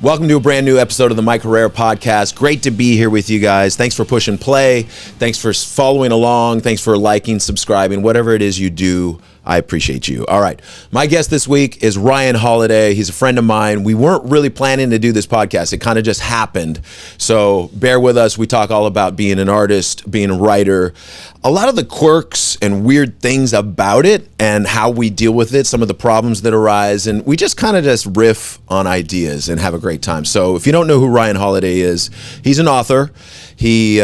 Welcome to a brand new episode of the Herrera podcast. Great to be here with you guys. Thanks for pushing play. Thanks for following along. Thanks for liking, subscribing, whatever it is you do. I appreciate you. All right. My guest this week is Ryan Holiday. He's a friend of mine. We weren't really planning to do this podcast. It kind of just happened. So bear with us. We talk all about being an artist, being a writer, a lot of the quirks and weird things about it and how we deal with it, some of the problems that arise. And we just kind of just riff on ideas and have a great time. So if you don't know who Ryan Holiday is, he's an author. He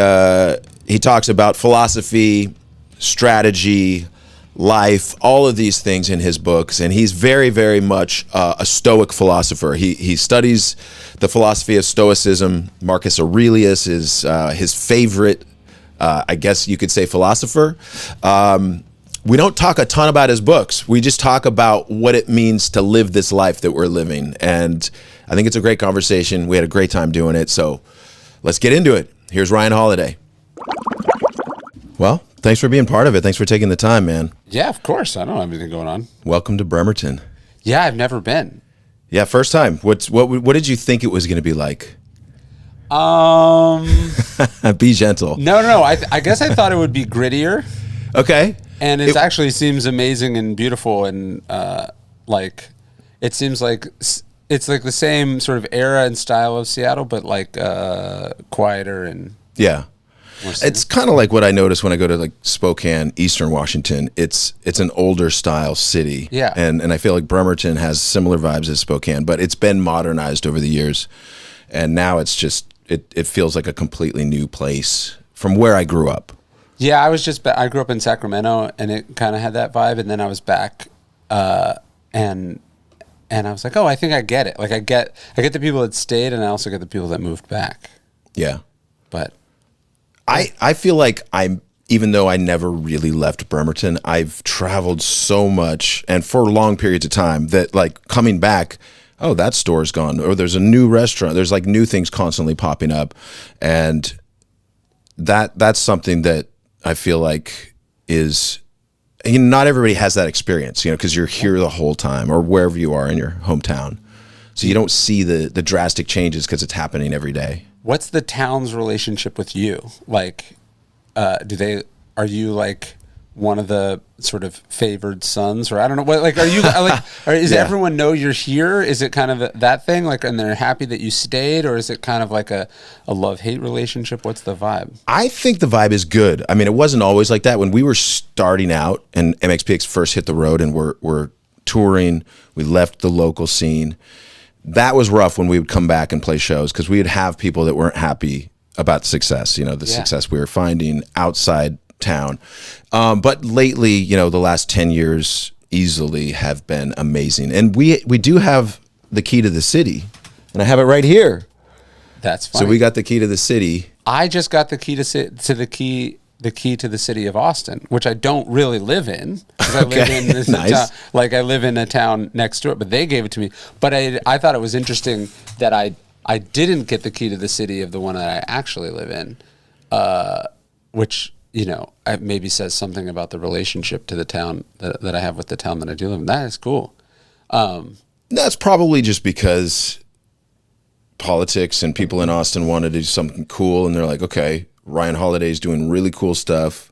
talks about philosophy, strategy, life, all of these things in his books, and he's very, very much a Stoic philosopher. He studies the philosophy of Stoicism. Marcus Aurelius is his favorite, I guess you could say, philosopher. We don't talk a ton about his books. We just talk about what it means to live this life that we're living, and I think it's a great conversation. We had a great time doing it, so let's get into it. Here's Ryan Holiday. Well, thanks for being part of it. Thanks for taking the time, man. Yeah, of course. I don't have anything going on. Welcome to Bremerton. Yeah, I've never been. Yeah, first time. What did you think it was going to be like? Be gentle. No. I guess I thought it would be grittier. Okay. And it actually seems amazing and beautiful, and it seems like it's like the same sort of era and style of Seattle, but like quieter and yeah. It's kind of like what I notice when I go to like Spokane, Eastern Washington. It's an older style city. Yeah. And I feel like Bremerton has similar vibes as Spokane, but it's been modernized over the years. And now it's just, it feels like a completely new place from where I grew up. Yeah, I grew up in Sacramento, and it kind of had that vibe. And then I was back, and I was like, oh, I think I get it. Like I get the people that stayed, and I also get the people that moved back. Yeah. But I feel like even though I never really left Bremerton, I've traveled so much and for long periods of time that like coming back, oh, that store's gone, or there's a new restaurant. There's like new things constantly popping up. And that's something that I feel like is, not everybody has that experience, because you're here the whole time or wherever you are in your hometown. So you don't see the drastic changes because it's happening every day. What's the town's relationship with you? Like, are you like one of the sort of favored sons, or I don't know what, like, are you like, is Yeah. everyone know you're here? Is it kind of that thing? Like, and they're happy that you stayed, or is it kind of like a love-hate relationship? What's the vibe? I think the vibe is good. I mean, it wasn't always like that. When we were starting out and MxPx first hit the road and we're touring, we left the local scene. That was rough when we would come back and play shows, because we would have people that weren't happy about success, success we were finding outside town. But lately, the last 10 years easily have been amazing. And we do have the key to the city, and I have it right here. That's funny. So we got the key to the city. I just got the key to the key to the city of Austin, which I don't really live in, because I live in this Nice. town, like I live in a town next to it, but they gave it to me. But I thought it was interesting that I didn't get the key to the city of the one that I actually live in, which maybe says something about the relationship to the town that I have with the town that I do live in. That is cool. That's probably just because politics and people in Austin wanted to do something cool, and they're like, okay, Ryan Holiday's doing really cool stuff,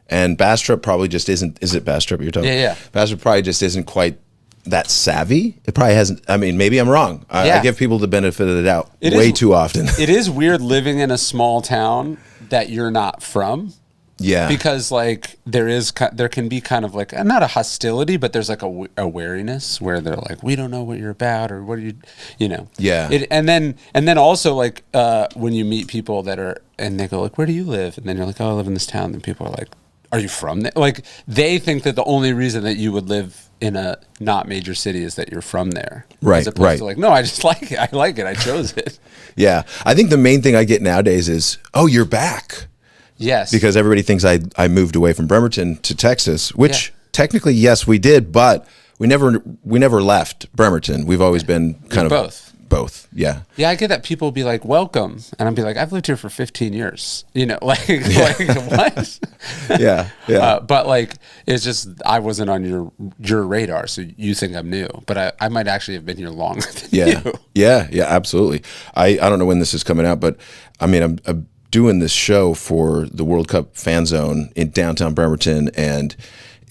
and Bastrop probably just isn't. Is it Bastrop you're talking? Yeah. Bastrop probably just isn't quite that savvy. It probably hasn't. I mean, maybe I'm wrong. I give people the benefit of the doubt too often. It is weird living in a small town that you're not from. Yeah. Because like there can be kind of like, not a hostility, but there's like a wariness where they're like, we don't know what you're about, or what are you. Yeah. And then also like when you meet people that are, and they go like, where do you live? And then you're like, oh, I live in this town. And people are like, are you from there? Like they think that the only reason that you would live in a not major city is that you're from there. Right. As opposed to like, no, I just like it. I like it. I chose it. Yeah. I think the main thing I get nowadays is, oh, you're back. Yes. Because everybody thinks I moved away from Bremerton to Texas, which technically, yes, we did, but we never left Bremerton. We've always been kind of both. both. Yeah. Yeah, I get that people be like, welcome. And I'd be like, I've lived here for 15 years. Like what? Yeah. Yeah. But like, it's just, I wasn't on your radar. So you think I'm new, but I might actually have been here longer than you. Yeah. Yeah, absolutely. I don't know when this is coming out, but I mean, I'm doing this show for the World Cup Fan Zone in downtown Bremerton, and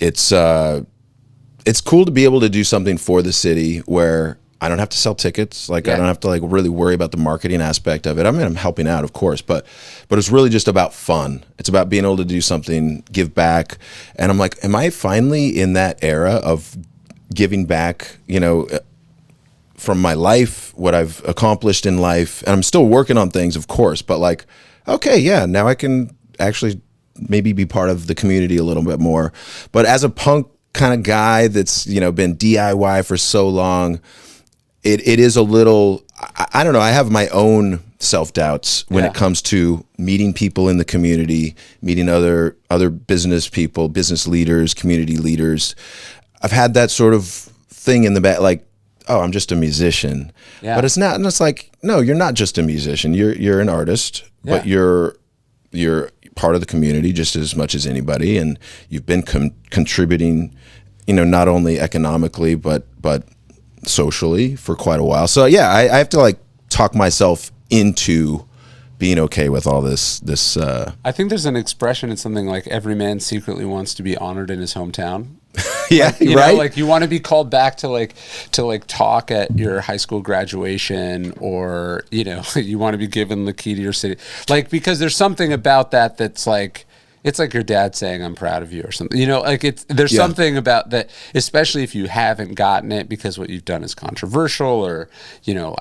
it's cool to be able to do something for the city where I don't have to sell tickets. Like I don't have to like really worry about the marketing aspect of it. I mean, I'm helping out, of course, but it's really just about fun. It's about being able to do something, give back. And I'm like, am I finally in that era of giving back, from my life, what I've accomplished in life? And I'm still working on things, of course, but like, okay, yeah, now I can actually maybe be part of the community a little bit more. But as a punk kind of guy that's, been DIY for so long, it is a little, I don't know, I have my own self-doubts when it comes to meeting people in the community, meeting other business people, business leaders, community leaders. I've had that sort of thing in the back, like, oh, I'm just a musician. Yeah. But it's not, and it's like, no, you're not just a musician. You're an artist, but you're part of the community just as much as anybody, and you've been contributing, not only economically but socially for quite a while. So yeah, I have to like talk myself into being okay with all this. I think there's an expression. It's something like every man secretly wants to be honored in his hometown. Yeah, you right. know, like you want to be called back to talk at your high school graduation, or you want to be given the key to your city, like, because there's something about that that's like, it's like your dad saying, I'm proud of you or something, there's something about that, especially if you haven't gotten it because what you've done is controversial or,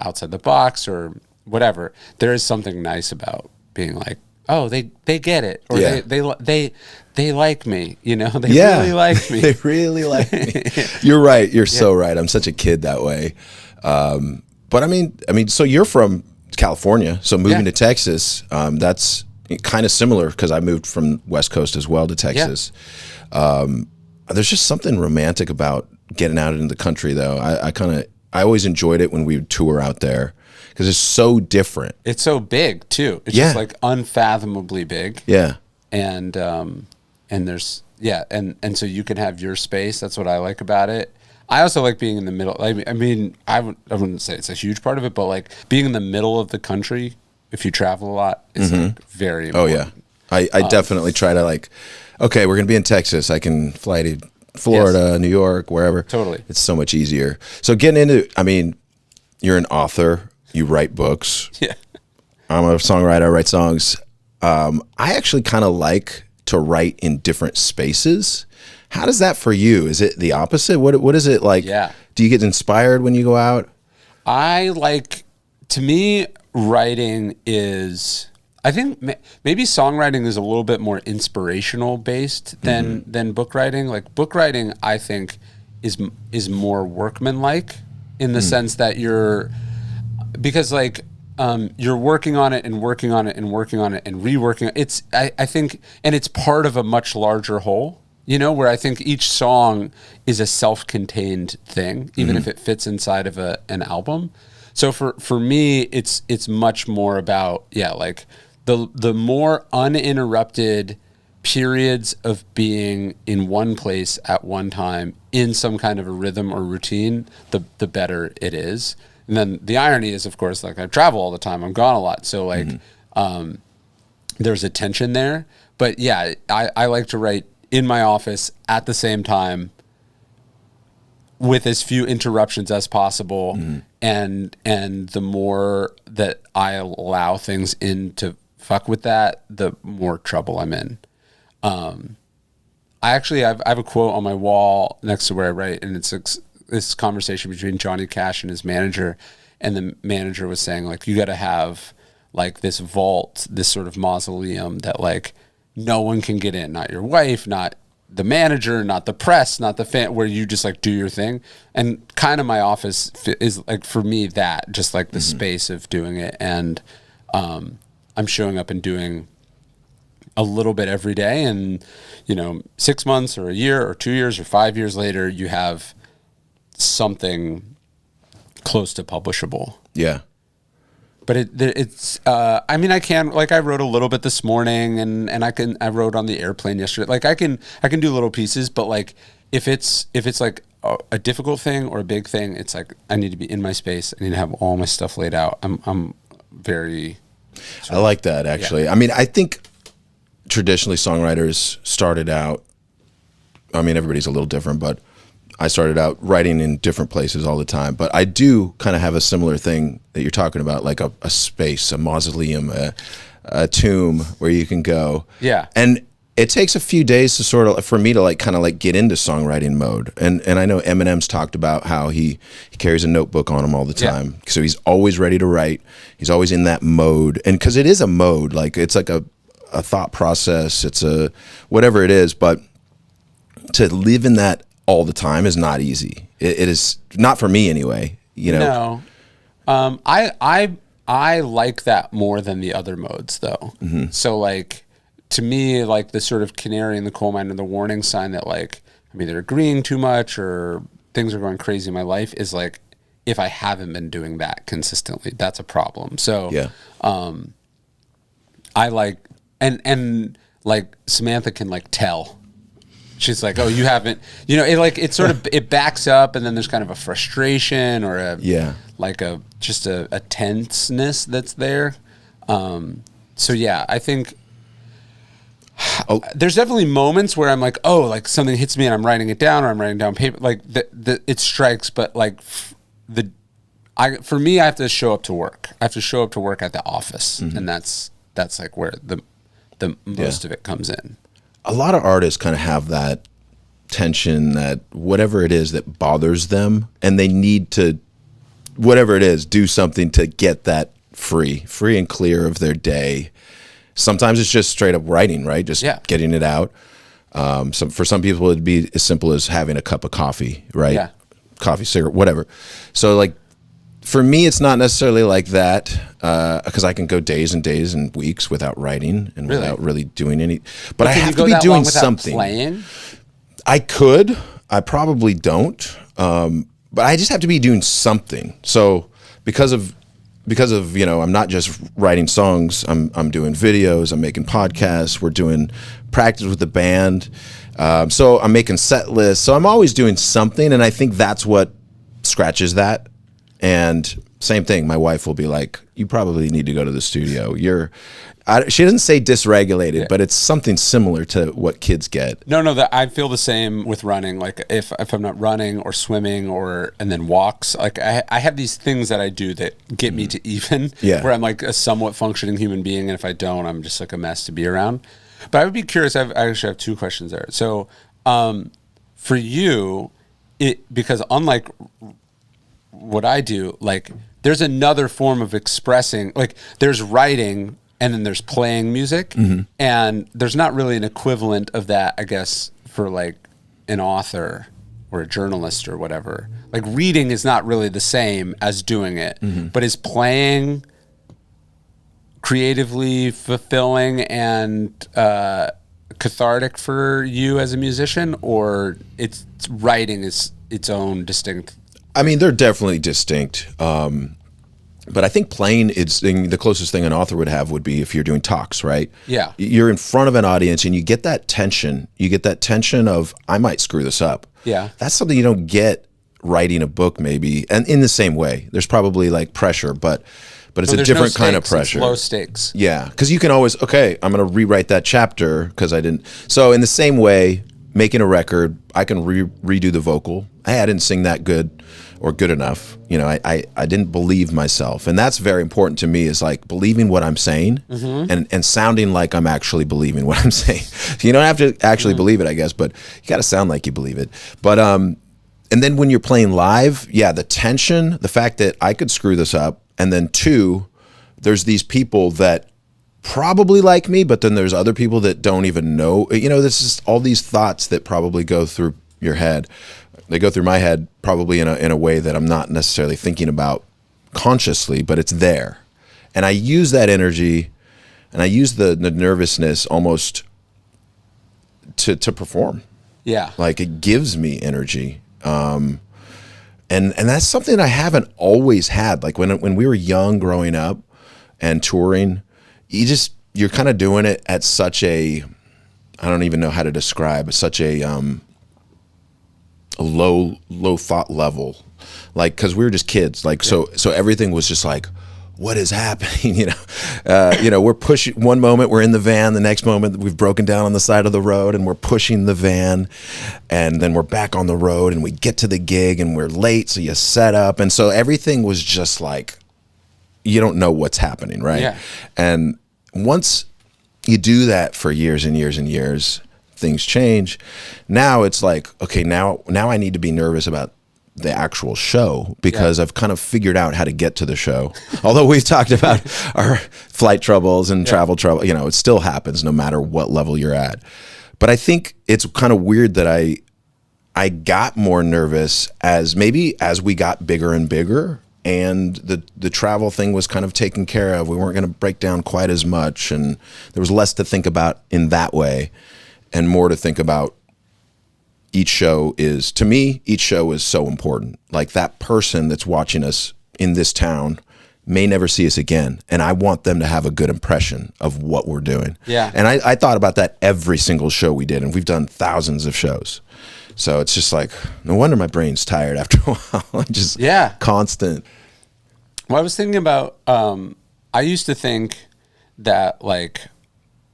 outside the box or whatever. There is something nice about being like, oh, they get it. Or they like me, they really like me. They really like me. You're right. You're so right. I'm such a kid that way. But I mean, so you're from California, so moving to Texas, that's kind of similar because I moved from West Coast as well to Texas. There's just something romantic about getting out into the country, though. I always enjoyed it when we would tour out there because it's so different. It's so big too. It's just like unfathomably big. Yeah. And there's and so you can have your space. That's what I like about it. I also like being in the middle. I wouldn't say it's a huge part of it, but like being in the middle of the country, if you travel a lot, is like very important. Oh yeah. I definitely try to like, okay, we're going to be in Texas. I can fly to Florida, New York, wherever. Totally. It's so much easier. So getting into, you're an author, you write books. Yeah. I'm a songwriter, I write songs. I actually kind of like to write in different spaces. How does that for you? Is it the opposite? What is it like? Yeah. Do you get inspired when you go out? To me, writing is, I think maybe songwriting is a little bit more inspirational based than book writing. Like book writing, I think is more workmanlike in the sense that you're working on it and working on it and working on it and reworking it. I think, and it's part of a much larger whole, where I think each song is a self-contained thing, even if it fits inside of an album. So for me, it's much more about, like the more uninterrupted periods of being in one place at one time in some kind of a rhythm or routine, the better it is. And then the irony is, of course, like I travel all the time, I'm gone a lot. So like, there's a tension there, but yeah, I like to write in my office at the same time with as few interruptions as possible. And the more that I allow things in to fuck with that, the more trouble I'm in. I have a quote on my wall next to where I write, and it's this conversation between Johnny Cash and his manager, and the manager was saying like, you got to have like this vault, this sort of mausoleum that like no one can get in, not your wife, not the manager, not the press, not the fan, where you just like do your thing. And kind of my office is like, for me, that just like the space of doing it. And I'm showing up and doing a little bit every day. And, 6 months or a year or 2 years or 5 years later, you have something close to publishable. Yeah. But it's I mean, I can, like, I wrote a little bit this morning, and I wrote on the airplane yesterday. Like, I can do little pieces, but like if it's like a difficult thing or a big thing, it's like I need to be in my space. I need to have all my stuff laid out. I'm very I like that, actually. Yeah. I mean, I think traditionally songwriters started out, I mean, everybody's a little different, but I started out writing in different places all the time. But I do kind of have a similar thing that you're talking about, like a space, a mausoleum, a tomb where you can go. Yeah. And it takes a few days to sort of, for me to like kind of like get into songwriting mode. And I know Eminem's talked about how he carries a notebook on him all the time. Yeah. So he's always ready to write. He's always in that mode. And because it is a mode, like it's like a thought process. It's a, whatever it is, but to live in that all the time is not easy. It is not for me anyway, you know? No. I like that more than the other modes though. Mm-hmm. So like, to me, like the sort of canary in the coal mine, and the warning sign that like I'm either agreeing too much or things are going crazy in my life is like if I haven't been doing that consistently, that's a problem. So yeah. I like and like Samantha can like tell. She's like, oh, you haven't, you know, it like it sort of it backs up, and then there's kind of a frustration or a like a just a tenseness that's there. So yeah, I think. There's definitely moments where I'm like, oh, like something hits me and I'm writing it down, or I'm writing down paper, like it strikes. But like for me, I have to show up to work. I have to show up to work at the office, mm-hmm. and that's like where the most of it comes in. A lot of artists kind of have that tension, that whatever it is that bothers them, and they need to, whatever it is, do something to get that free and clear of their day. Sometimes it's just straight up writing, right? Just getting it out. So for some people, it'd be as simple as having a cup of coffee, right? Yeah. Coffee, cigarette, whatever. So like, for me, it's not necessarily like that, because I can go days and days and weeks without writing and without really doing any. But I have to be doing something. Playing? I could. I probably don't. But I just have to be doing something. So because of you know, I'm not just writing songs. I'm doing videos. I'm making podcasts. We're doing practice with the band. So I'm making set lists. So I'm always doing something, and I think that's what scratches that. And same thing. My wife will be like, "You probably need to go to the studio. She doesn't say dysregulated, but it's something similar to what kids get. No, that I feel the same with running. Like if I'm not running or swimming and then walks, like I have these things that I do that get me to even, where I'm like a somewhat functioning human being, and if I don't, I'm just like a mess to be around. But I would be curious. I actually have two questions there. So for you, because unlike what I do, like there's another form of expressing, like there's writing and then there's playing music, mm-hmm. and there's not really an equivalent of that, I guess, for like an author or a journalist or whatever. Like reading is not really the same as doing it, mm-hmm. but is playing creatively fulfilling and cathartic for you as a musician, or it's writing is its own distinct? I mean, they're definitely distinct. But I think playing is the closest thing an author would have would be if you're doing talks, right? Yeah. You're in front of an audience and you get that tension. You get that tension of, I might screw this up. Yeah. That's something you don't get writing a book maybe. And in the same way, there's probably like pressure, but it's a different kind of pressure. It's low stakes. Yeah. Because you can always, okay, I'm going to rewrite that chapter because I didn't. So in the same way, making a record, I can redo the vocal. Hey, I didn't sing that good or good enough. You know, I didn't believe myself. And that's very important to me, is like believing what I'm saying, mm-hmm. and sounding like I'm actually believing what I'm saying. You don't have to actually mm-hmm. believe it, I guess, but you got to sound like you believe it. But, and then when you're playing live, the tension, the fact that I could screw this up. And then two, there's these people that probably like me, but then there's other people that don't even know. You know, this is all these thoughts that probably go through your head. They go through my head probably in a way that I'm not necessarily thinking about consciously, but it's there. And I use that energy, and I use the nervousness almost to perform. Yeah. Like it gives me energy. And that's something I haven't always had. Like when we were young growing up and touring, you're kind of doing it at such a, I don't even know how to describe, such a low thought level. Like, cause we were just kids. Like, so everything was just like, what is happening? We're pushing, one moment we're in the van, the next moment we've broken down on the side of the road and we're pushing the van, and then we're back on the road and we get to the gig and we're late. So you set up. And so everything was just like, you don't know what's happening. Right. Yeah. And once you do that for years and years and years, things change. Now it's like, okay, now I need to be nervous about the actual show because I've kind of figured out how to get to the show. Although we've talked about our flight troubles and travel trouble, it still happens no matter what level you're at. But I think it's kind of weird that I got more nervous as we got bigger and bigger, and the travel thing was kind of taken care of. We weren't going to break down quite as much, and there was less to think about in that way and more to think about. Each show is so important. Like, that person that's watching us in this town may never see us again. And I want them to have a good impression of what we're doing. Yeah. And I thought about that every single show we did. And we've done thousands of shows. So it's just like, no wonder my brain's tired after a while. Just constant. Well, I was thinking about, I used to think that, like,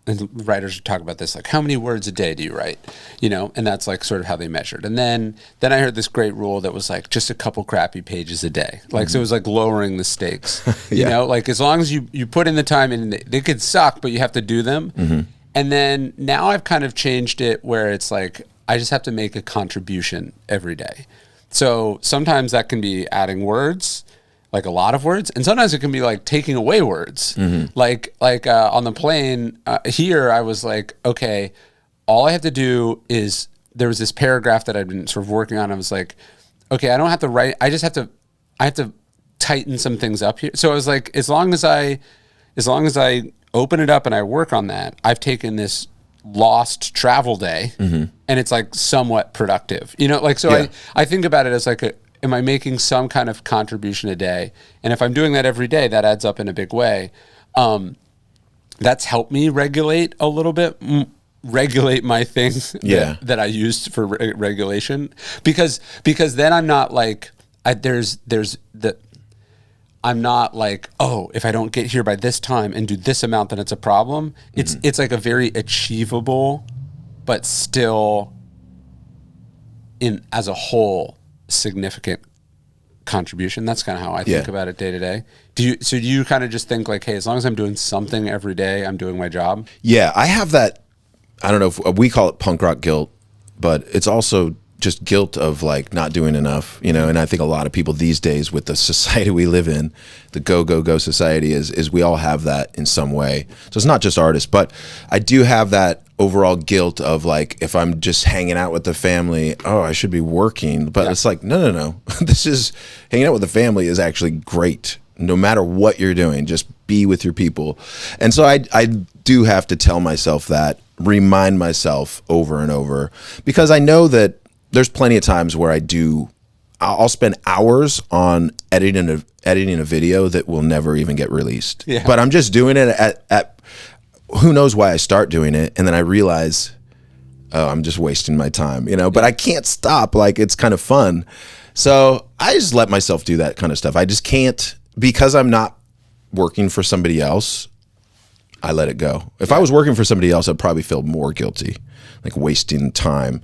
and writers talk about this, like, how many words a day do you write? And that's like sort of how they measured. And then I heard this great rule that was like just a couple crappy pages a day. Like, so it was like lowering the stakes, like as long as you put in the time, and they could suck, but you have to do them. Mm-hmm. And then now I've kind of changed it where it's like, I just have to make a contribution every day. So sometimes that can be adding words, like a lot of words, and sometimes it can be like taking away words. Mm-hmm. Like on the plane here, I was like, okay, all I have to do is, there was this paragraph that I'd been sort of working on. I was like, okay, I don't have to write. I have to tighten some things up here. So I was like, as long as I open it up and I work on that, I've taken this lost travel day, mm-hmm. and it's like somewhat productive. I think about it as like am I making some kind of contribution a day? And if I'm doing that every day, that adds up in a big way. That's helped me regulate a little bit, regulate my things that I used for regulation, because then I'm not like, I'm not like, oh, if I don't get here by this time and do this amount, then it's a problem. Mm-hmm. It's like a very achievable, but still as a whole, significant contribution. That's kind of how I think about it day to day. Do you kind of just think like, hey, as long as I'm doing something every day, I'm doing my job? Yeah, I have that. I don't know if we call it punk rock guilt, but it's also just guilt of like not doing enough, and I think a lot of people these days, with the society we live in, the go society, is we all have that in some way. So it's not just artists, but I do have that overall guilt of like, if I'm just hanging out with the family, I should be working. But it's like, no. This is, hanging out with the family is actually great. No matter what you're doing, just be with your people. And so I do have to tell myself that, remind myself over and over, because I know that there's plenty of times where I'll spend hours on editing a video that will never even get released. Yeah. But I'm just doing it at who knows why I start doing it, and then I realize, I'm just wasting my time, but I can't stop. Like, it's kind of fun. So I just let myself do that kind of stuff. I just can't, because I'm not working for somebody else, I let it go. If I was working for somebody else, I'd probably feel more guilty, like wasting time.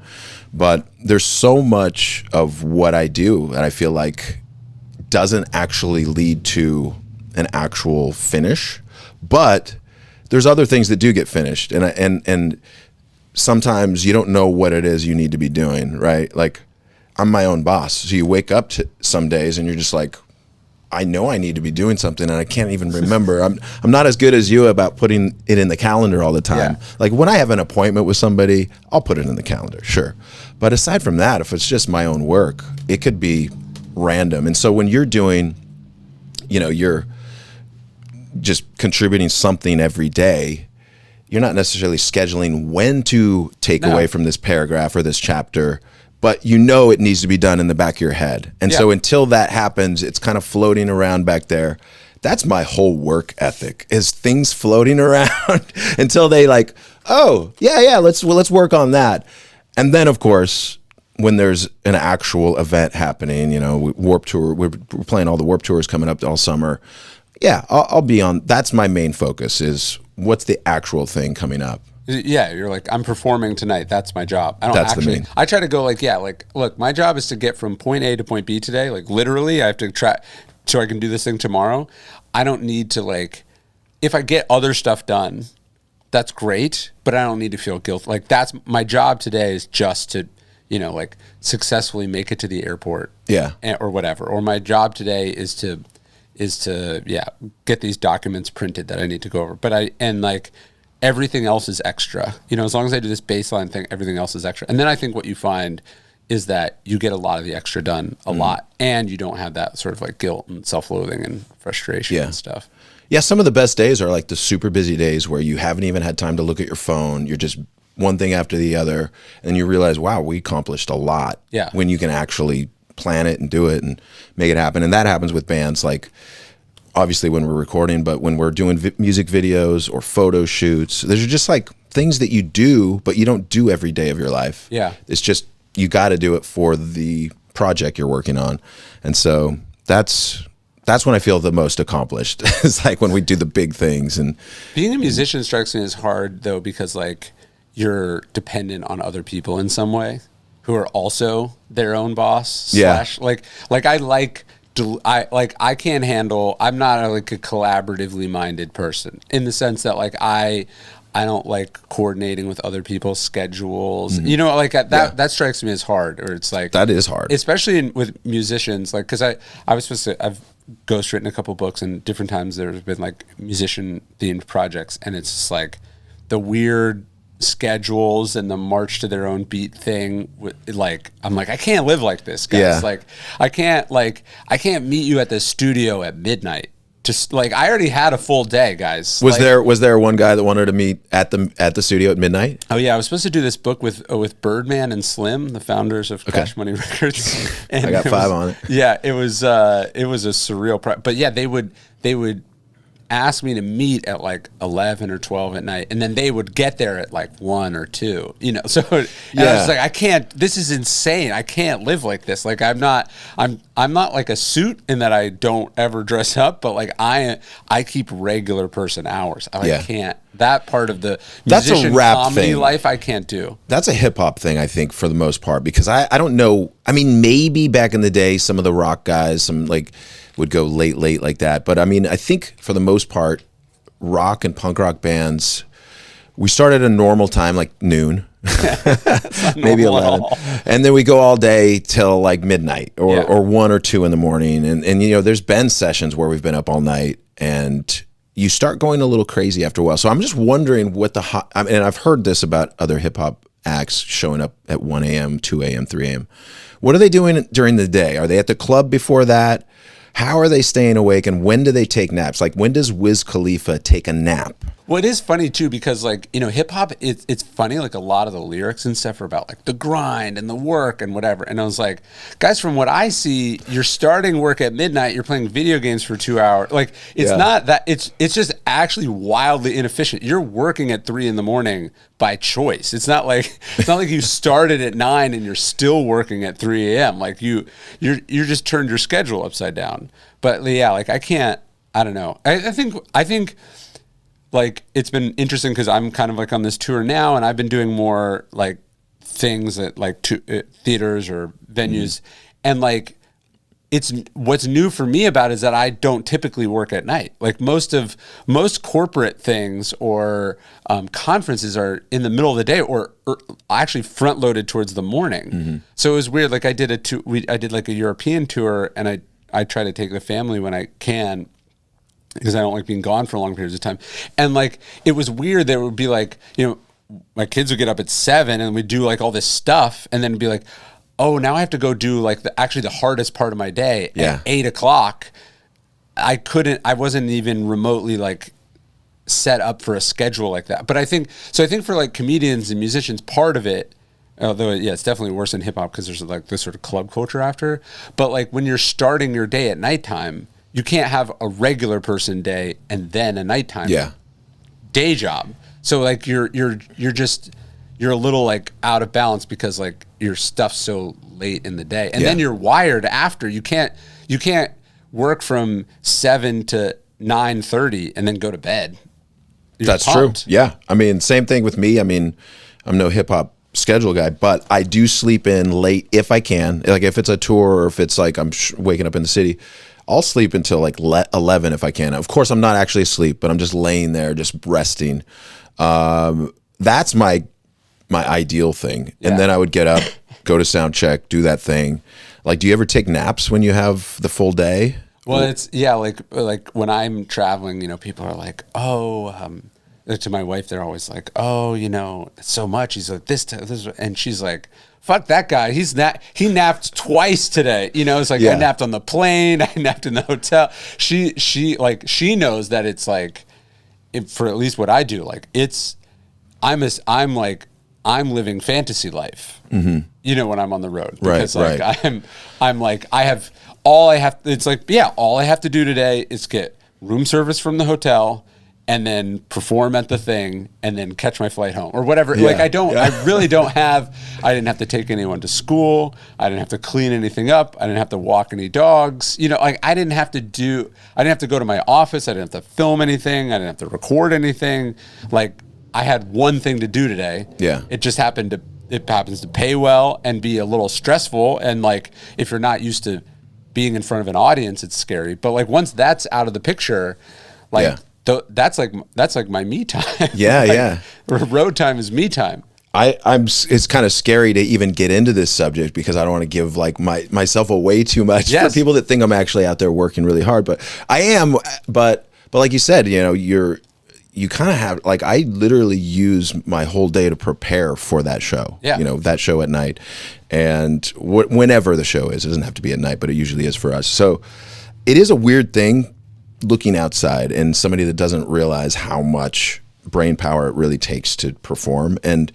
But there's so much of what I do that I feel like doesn't actually lead to an actual finish, but there's other things that do get finished, and sometimes you don't know what it is you need to be doing, right? Like, I'm my own boss, so you wake up to some days and you're just like, I know I need to be doing something and I can't even remember. I'm not as good as you about putting it in the calendar all the time. Yeah. Like, when I have an appointment with somebody, I'll put it in the calendar, sure. But aside from that, if it's just my own work, it could be random. And so when you're doing, you're just contributing something every day, you're not necessarily scheduling when to take away from this paragraph or this chapter, but you know it needs to be done in the back of your head. And so until that happens, it's kind of floating around back there. That's my whole work ethic, is things floating around until they like, oh, let's work on that. And then, of course, when there's an actual event happening, Warped Tour, we're playing all the Warped Tours coming up all summer. Yeah, I'll be on. That's my main focus, is what's the actual thing coming up. Yeah, you're like, I'm performing tonight. That's my job. I don't That's actually. the main. I try to go look, my job is to get from point A to point B today. Like literally, I have to try so I can do this thing tomorrow. I don't need to if I get other stuff done, that's great, but I don't need to feel guilty. Like that's my job today, is just to, successfully make it to the airport. Yeah. Or whatever. Or my job today is to get these documents printed that I need to go over. But everything else is extra. As long as I do this baseline thing, everything else is extra. And then I think what you find is that you get a lot of the extra done a lot, and you don't have that sort of guilt and self-loathing and frustration and stuff. Yeah, some of the best days are the super busy days where you haven't even had time to look at your phone. You're just one thing after the other, and you realize, wow, we accomplished a lot. Yeah. When you can actually plan it and do it and make it happen. And that happens with bands, obviously when we're recording, but when we're doing music videos or photo shoots, there's just things that you do, but you don't do every day of your life. Yeah. It's just, you got to do it for the project you're working on. And so that's when I feel the most accomplished. It's when we do the big things. And being a musician strikes me as hard though, because you're dependent on other people in some way who are also their own boss. Yeah. I can't handle, I'm not a collaboratively minded person, in the sense that I don't like coordinating with other people's schedules. That strikes me as hard. Or it's that is hard, especially with musicians. Because I was supposed to, I've ghostwritten a couple books, and different times there's been musician themed projects, and it's just the weird schedules and the march to their own beat thing. I'm I can't live like this, guys. Yeah. I can't meet you at the studio at midnight. Just I already had a full day, guys. Was there one guy that wanted to meet at the studio at midnight? Oh yeah, I was supposed to do this book with Birdman and Slim, the founders of Cash Money Records. And I got 5 on it. Yeah, it was a surreal but yeah, they would ask me to meet at 11 or 12 at night, and then they would get there at 1 or 2, so I was I can't, this is insane. I can't live like this. I'm not a suit in that I don't ever dress up, but I keep regular person hours. I can't, that part of the musician, that's a rap comedy thing. life, I can't do. That's a hip hop thing, I think, for the most part, because I don't know. I mean, maybe back in the day, some of the rock guys, some would go late like that. But I mean, I think for the most part, rock and punk rock bands, we start at a normal time, noon, maybe 11. And then we go all day till midnight or 1 or 2 in the morning. And there's been sessions where we've been up all night, and you start going a little crazy after a while. So I'm just wondering what and I've heard this about other hip hop acts showing up at 1 a.m., 2 a.m., 3 a.m. What are they doing during the day? Are they at the club before that? How are they staying awake, and when do they take naps? When does Wiz Khalifa take a nap? Well, it is funny too, because hip hop, it's funny. A lot of the lyrics and stuff are about the grind and the work and whatever. And I was guys, from what I see, you're starting work at midnight. You're playing video games for 2 hours. It's not that. It's just actually wildly inefficient. You're working at 3 a.m. by choice. It's not like you started at 9 and you're still working at 3 a.m. You just turned your schedule upside down. But yeah, I can't. I don't know. I think. It's been interesting because I'm kind of on this tour now, and I've been doing more things at theaters or venues, and it's what's new for me about it is that I don't typically work at night. Most corporate things or conferences are in the middle of the day or actually front loaded towards the morning. Mm-hmm. So it was weird. I did a European tour, and I try to take the family when I can, because I don't like being gone for long periods of time. And it was weird. There would be my kids would get up at 7 and we'd do all this stuff, and then be oh, now I have to go do the hardest part of my day at 8 o'clock. I wasn't even remotely set up for a schedule like that. But I think for comedians and musicians, part of it, Although, yeah, it's definitely worse in hip hop because there's like this sort of club culture after. But like when you're starting your day at nighttime, you can't have a regular person day and then a nighttime day job. So like you're a little like out of balance because like your stuff's so late in the day, and then you're wired after. You can't work from 7 to 9:30 and then go to bed. That's pumped. True. Yeah. I mean, same thing with me. I mean, I'm no hip hop schedule guy, but I do sleep in late if I can. Like if it's a tour or if it's like I'm waking up in the city, I'll sleep until like 11 if I can. Of course, I'm not actually asleep, but I'm just laying there, just resting. That's my ideal thing. Yeah. And then I would get up, go to sound check, do that thing. Like, do you ever take naps when you have the full day? Well, it's like when I'm traveling, you know, people are like, to my wife, they're always like, oh, you know, it's so much. He's like this, and she's like, fuck that guy. He napped twice today. You know, it's like I napped on the plane, I napped in the hotel. She knows that it's like, for at least what I do, like I'm living fantasy life. Mm-hmm. You know, when I'm on the road, because I'm like all I have to do today is get room service from the hotel and then perform at the thing and then catch my flight home or whatever. Yeah. Like I really don't have, I didn't have to take anyone to school. I didn't have to clean anything up. I didn't have to walk any dogs. You know, like I didn't have to go to my office. I didn't have to film anything. I didn't have to record anything. Like I had one thing to do today. Yeah. It just happens to pay well and be a little stressful. And like, if you're not used to being in front of an audience, it's scary. But like once that's out of the picture, like that's like my me time. Yeah, like, road time is me time. It's kind of scary to even get into this subject because I don't want to give like myself away too much for people that think I'm actually out there working really hard. But I am. But like you said, you know, you kind of have, like, I literally use my whole day to prepare for that show. Yeah. You know, that show at night. And whenever the show is, it doesn't have to be at night, but it usually is for us. So it is a weird thing looking outside and somebody that doesn't realize how much brain power it really takes to perform. And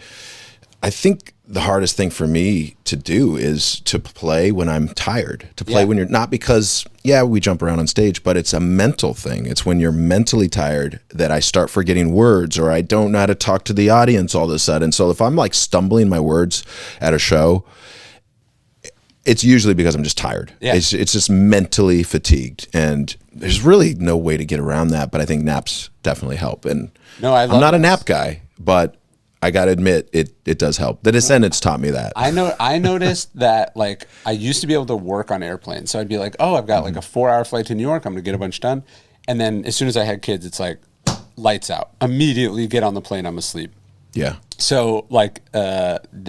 I think the hardest thing for me to do is to play when I'm tired, to play when you're not, because we jump around on stage, but it's a mental thing. It's when you're mentally tired that I start forgetting words, or I don't know how to talk to the audience all of a sudden. So if I'm like stumbling my words at a show, it's usually because I'm just tired. Yeah. It's just mentally fatigued, and there's really no way to get around that. But I think naps definitely help. And I'm not a nap guy, but I got to admit, it does help. The Descendants taught me that. I noticed that, like, I used to be able to work on airplanes. So I'd be like, oh, I've got like a 4-hour flight to New York. I'm going to get a bunch done. And then as soon as I had kids, it's like lights out. Immediately get on the plane, I'm asleep. Yeah. So like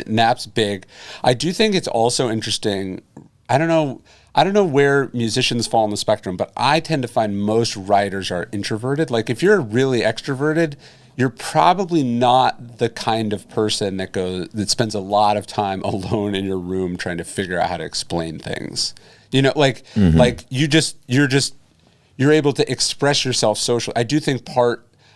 naps big. I do think it's also interesting. I don't know where musicians fall on the spectrum, but I tend to find most writers are introverted. Like if you're really extroverted, you're probably not the kind of person that spends a lot of time alone in your room trying to figure out how to explain things. You know, like you're able to express yourself socially.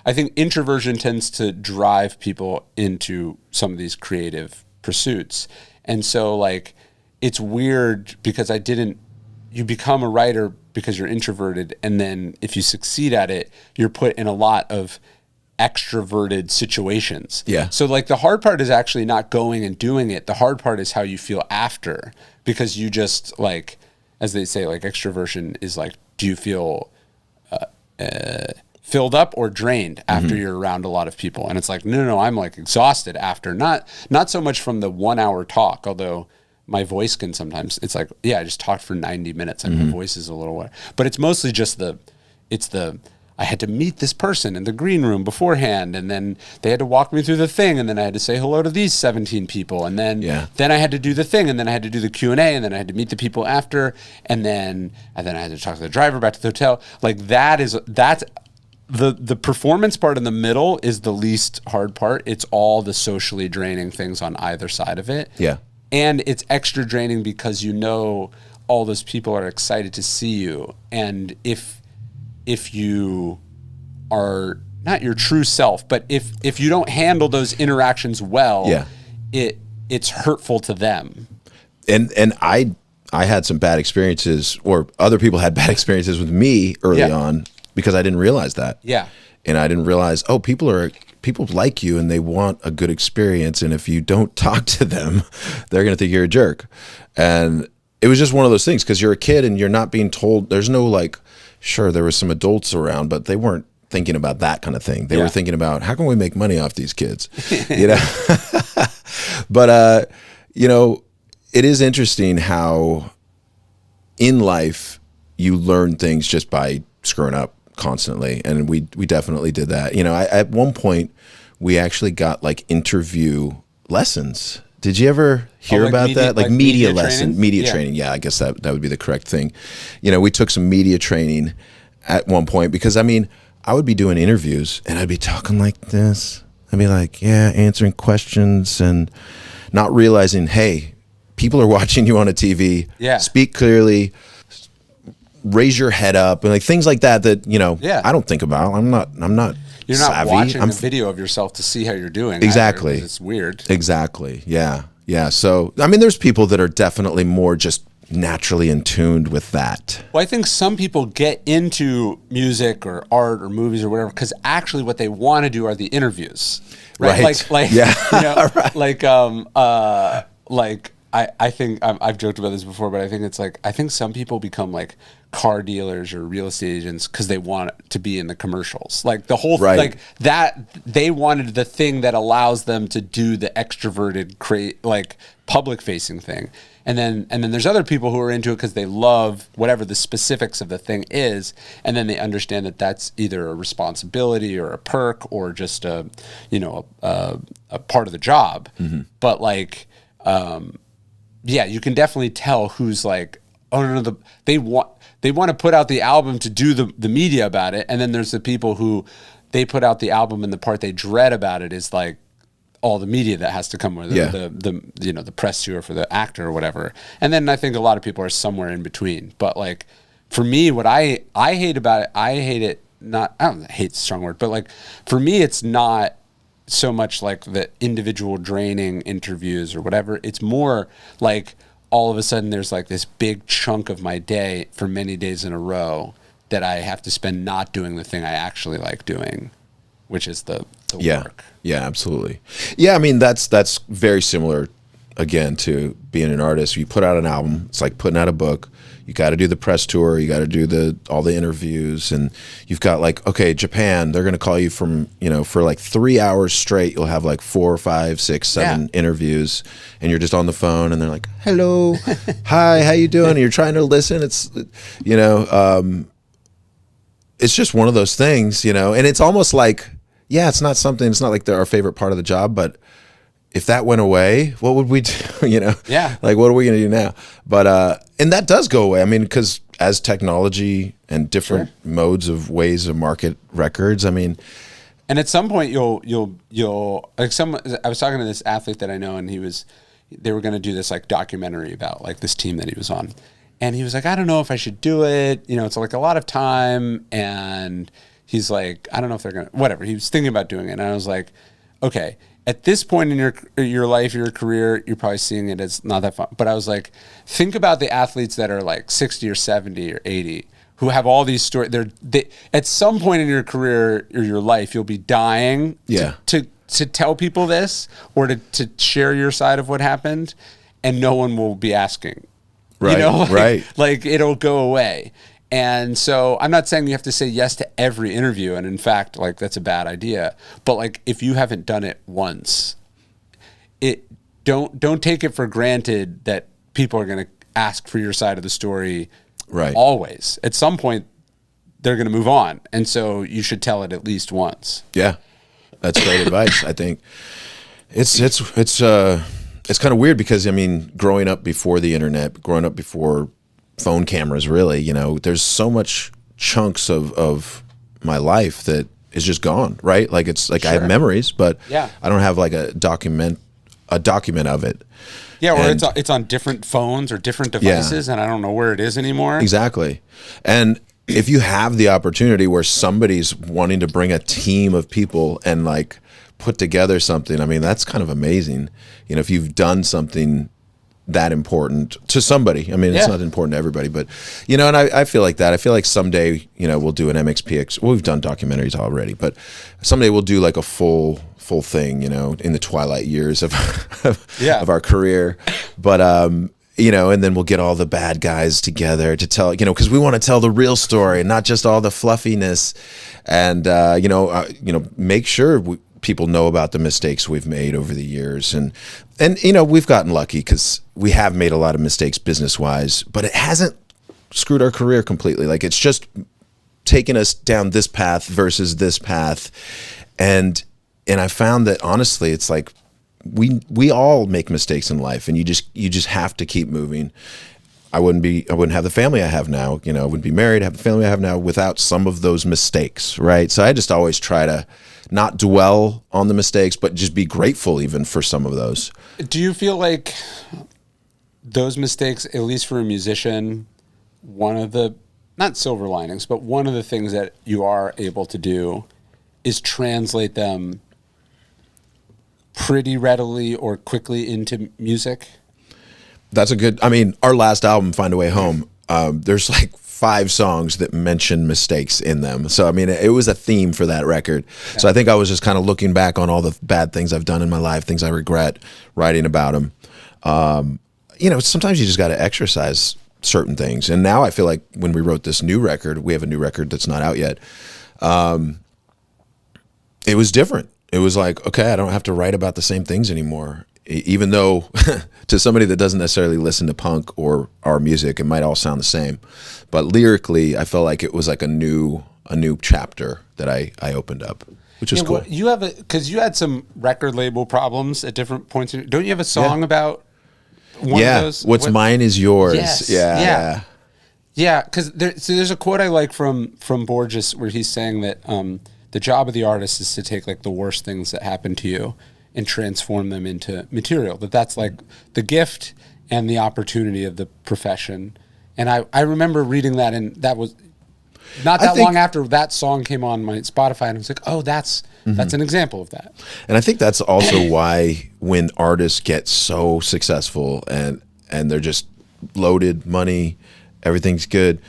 I think introversion tends to drive people into some of these creative pursuits. And so like it's weird because you become a writer because you're introverted, and then if you succeed at it, you're put in a lot of extroverted situations. Yeah. So like the hard part is actually not going and doing it. The hard part is how you feel after, because you just, like, as they say, like extroversion is like, do you feel filled up or drained after you're around a lot of people? And it's like, no, I'm like exhausted after, not so much from the 1 hour talk, although my voice can sometimes, it's like, I just talked for 90 minutes and my voice is a little wet, but it's mostly just I had to meet this person in the green room beforehand, and then they had to walk me through the thing, and then I had to say hello to these 17 people, and then I had to do the thing, and then I had to do the Q&A, and then I had to meet the people after, and then I had to talk to the driver back to the hotel. Like that's the performance part in the middle is the least hard part. It's all the socially draining things on either side of it. Yeah. And it's extra draining because you know all those people are excited to see you, and if you are not your true self, but if you don't handle those interactions well, it's hurtful to them. And I had some bad experiences, or other people had bad experiences with me early on, because I didn't realize that. Yeah. And I didn't realize, oh, people like you and they want a good experience. And if you don't talk to them, they're going to think you're a jerk. And it was just one of those things, because you're a kid and you're not being told. There's no like, sure, there was some adults around, but they weren't thinking about that kind of thing. They were thinking about, how can we make money off these kids? You know? But, you know, it is interesting how in life you learn things just by screwing up constantly. And we definitely did that. You know, at one point we actually got like interview lessons. Did you ever hear about that? Like media lesson, media training. Yeah, I guess that would be the correct thing. You know, we took some media training at one point, because I mean, I would be doing interviews and I'd be talking like this. I'd be like, yeah, answering questions and not realizing, hey, people are watching you on a TV. Yeah. Speak clearly, raise your head up, and like things like that, you know, I don't think about. I'm not You're not savvy. watching a video of yourself to see how you're doing. Exactly. Either, it's weird. Exactly. Yeah. Yeah. So, I mean, there's people that are definitely more just naturally in tuned with that. Well, I think some people get into music or art or movies or whatever because actually what they want to do are the interviews, right? Like, yeah. You know, right. Like I think I've joked about this before, but I think it's like, I think some people become like car dealers or real estate agents because they want to be in the commercials. Like the whole like that, they wanted the thing that allows them to do the extroverted, like public facing thing. And then there's other people who are into it because they love whatever the specifics of the thing is, and then they understand that that's either a responsibility or a perk or just a part of the job. Mm-hmm. But like, you can definitely tell who's like, oh no, they want to put out the album to do the media about it, and then there's the people who they put out the album and the part they dread about it is like all the media that has to come with the press tour for the actor or whatever. And then I think a lot of people are somewhere in between. But like for me, what I hate about it, I don't hate a strong word, but like for me, it's not so much like the individual draining interviews or whatever. It's more like all of a sudden there's like this big chunk of my day for many days in a row that I have to spend not doing the thing I actually like doing, which is the work. Yeah, absolutely. Yeah, I mean, that's very similar, again, to being an artist. You put out an album, it's like putting out a book. You got to do the press tour, you got to do all the interviews, and you've got like, okay, Japan, they're going to call you from, for like 3 hours straight, you'll have like 4, 5, 6, 7 interviews, and you're just on the phone, and they're like, hello, hi, how you doing? And you're trying to listen. It's, it's just one of those things, and it's almost like, it's not like they're our favorite part of the job, but if that went away, what would we do? Like, what are we going to do now? But, and that does go away. I mean, because as technology and different modes of ways of market records, I mean. And at some point you'll like I was talking to this athlete that I know, and they were going to do this like documentary about like this team that he was on. And he was like, I don't know if I should do it. It's like a lot of time. And he's like, I don't know if they're going to, whatever. He was thinking about doing it. And I was like, okay, at this point in your life, your career, you're probably seeing it as not that fun. But I was like, think about the athletes that are like 60 or 70 or 80 who have all these stories. They at some point in your career or your life, you'll be dying to tell people this or to share your side of what happened, and no one will be asking. Right, like it'll go away. And so I'm not saying you have to say yes to every interview. And in fact, like that's a bad idea. But like, if you haven't done it once, don't take it for granted that people are going to ask for your side of the story. Right. Always. At some point, they're going to move on. And so you should tell it at least once. Yeah. That's great advice. I think it's kind of weird because, I mean, growing up before the internet, growing up before phone cameras, really, there's so much chunks of my life that is just gone, right? Like it's like I have memories, but I don't have like a document of it. Yeah, or it's on different phones or different devices, and I don't know where it is anymore. Exactly. And if you have the opportunity where somebody's wanting to bring a team of people and like put together something, I mean, that's kind of amazing. You know, if you've done something that important to somebody. I mean, it's not important to everybody, but, you know, and I feel like that. I feel like someday, you know, we'll do an MxPx. Well, we've done documentaries already, but someday we'll do like a full thing, you know, in the twilight years of of our career. But, you know, and then we'll get all the bad guys together to tell, you know, because we want to tell the real story and not just all the fluffiness, and you know, make sure people know about the mistakes we've made over the years, and you know, we've gotten lucky because we have made a lot of mistakes business wise, but it hasn't screwed our career completely. Like, it's just taken us down this path versus this path, and I found that honestly, it's like, we all make mistakes in life, and you just have to keep moving. I wouldn't have the family I have now, you know, I wouldn't be married, have the family I have now without some of those mistakes, right? So I just always try to not dwell on the mistakes, but just be grateful even for some of those. Do you feel like those mistakes, at least for a musician, one of the, not silver linings, but one of the things that you are able to do is translate them pretty readily or quickly into music? That's a good, I mean, our last album, Find a Way Home, there's like 5 songs that mention mistakes in them. So, I mean, it was a theme for that record. Yeah. So I think I was just kind of looking back on all the bad things I've done in my life, things I regret, writing about them. You know, sometimes you just got to exercise certain things. And now I feel like when we wrote this new record, we have a new record that's not out yet. It was different. It was like, okay, I don't have to write about the same things anymore. Even though to somebody that doesn't necessarily listen to punk or our music, it might all sound the same. But lyrically, I felt like it was like a new chapter that I opened up, which is cool. Well, you have because you had some record label problems at different points. Don't you have a song about one of those? What's mine is yours. Yes. Yeah, because there's a quote I like from Borges where he's saying that the job of the artist is to take like the worst things that happen to you and transform them into material. That's like the gift and the opportunity of the profession. And I remember reading that, and that was not that long after that song came on my Spotify, and I was like, oh, that's an example of that. And I think that's also why when artists get so successful and they're just loaded, money, everything's good,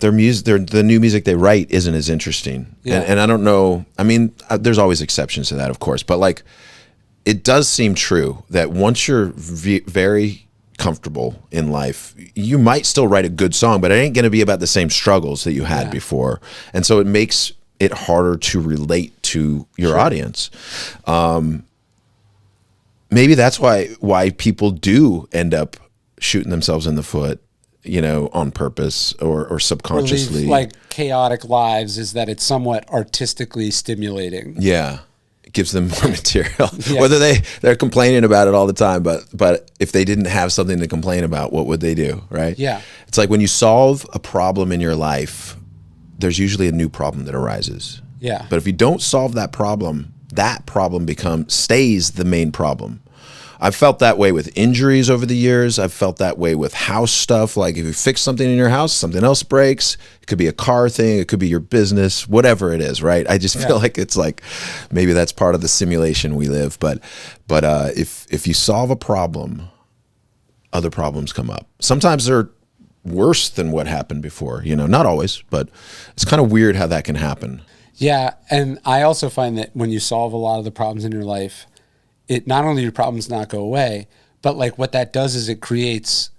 the new music they write isn't as interesting. Yeah. And I don't know, I mean, there's always exceptions to that, of course, but like, it does seem true that once you're very comfortable in life, you might still write a good song, but it ain't going to be about the same struggles that you had before. And so it makes it harder to relate to your audience. Maybe that's why people do end up shooting themselves in the foot, you know, on purpose or subconsciously. Or live, like, chaotic lives, is that it's somewhat artistically stimulating. Yeah. It gives them more material. Whether they're complaining about it all the time, but if they didn't have something to complain about, what would they do, right? Yeah. It's like when you solve a problem in your life, there's usually a new problem that arises. Yeah. But if you don't solve that problem stays the main problem. I've felt that way with injuries over the years. I've felt that way with house stuff. Like, if you fix something in your house, something else breaks. It could be a car thing. It could be your business, whatever it is, right? I just feel like it's like, maybe that's part of the simulation we live. But if you solve a problem, other problems come up. Sometimes they're worse than what happened before, you know, not always, but it's kind of weird how that can happen. Yeah. And I also find that when you solve a lot of the problems in your life, it not only your problems not go away, but like what that does is it creates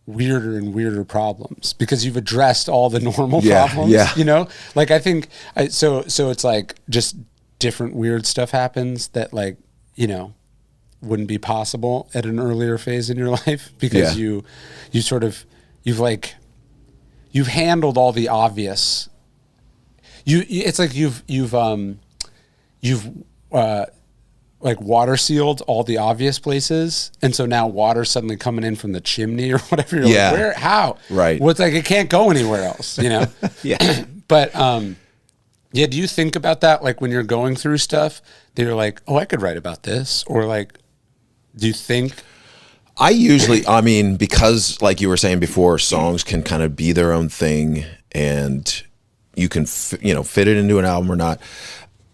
weirder and weirder problems because you've addressed all the normal problems. Yeah. You know, like I think so it's like just different weird stuff happens that, like, you know, wouldn't be possible at an earlier phase in your life because you've handled all the obvious. It's like you've like water sealed all the obvious places, and so now water's suddenly coming in from the chimney or whatever. You're like, where, how? Right. Well, it's like it can't go anywhere else, you know? Yeah. But do you think about that, like when you're going through stuff that you're like, oh, I could write about this? Or like, do you think? I usually, I mean, because like you were saying before, songs can kind of be their own thing, and you can, fit it into an album or not.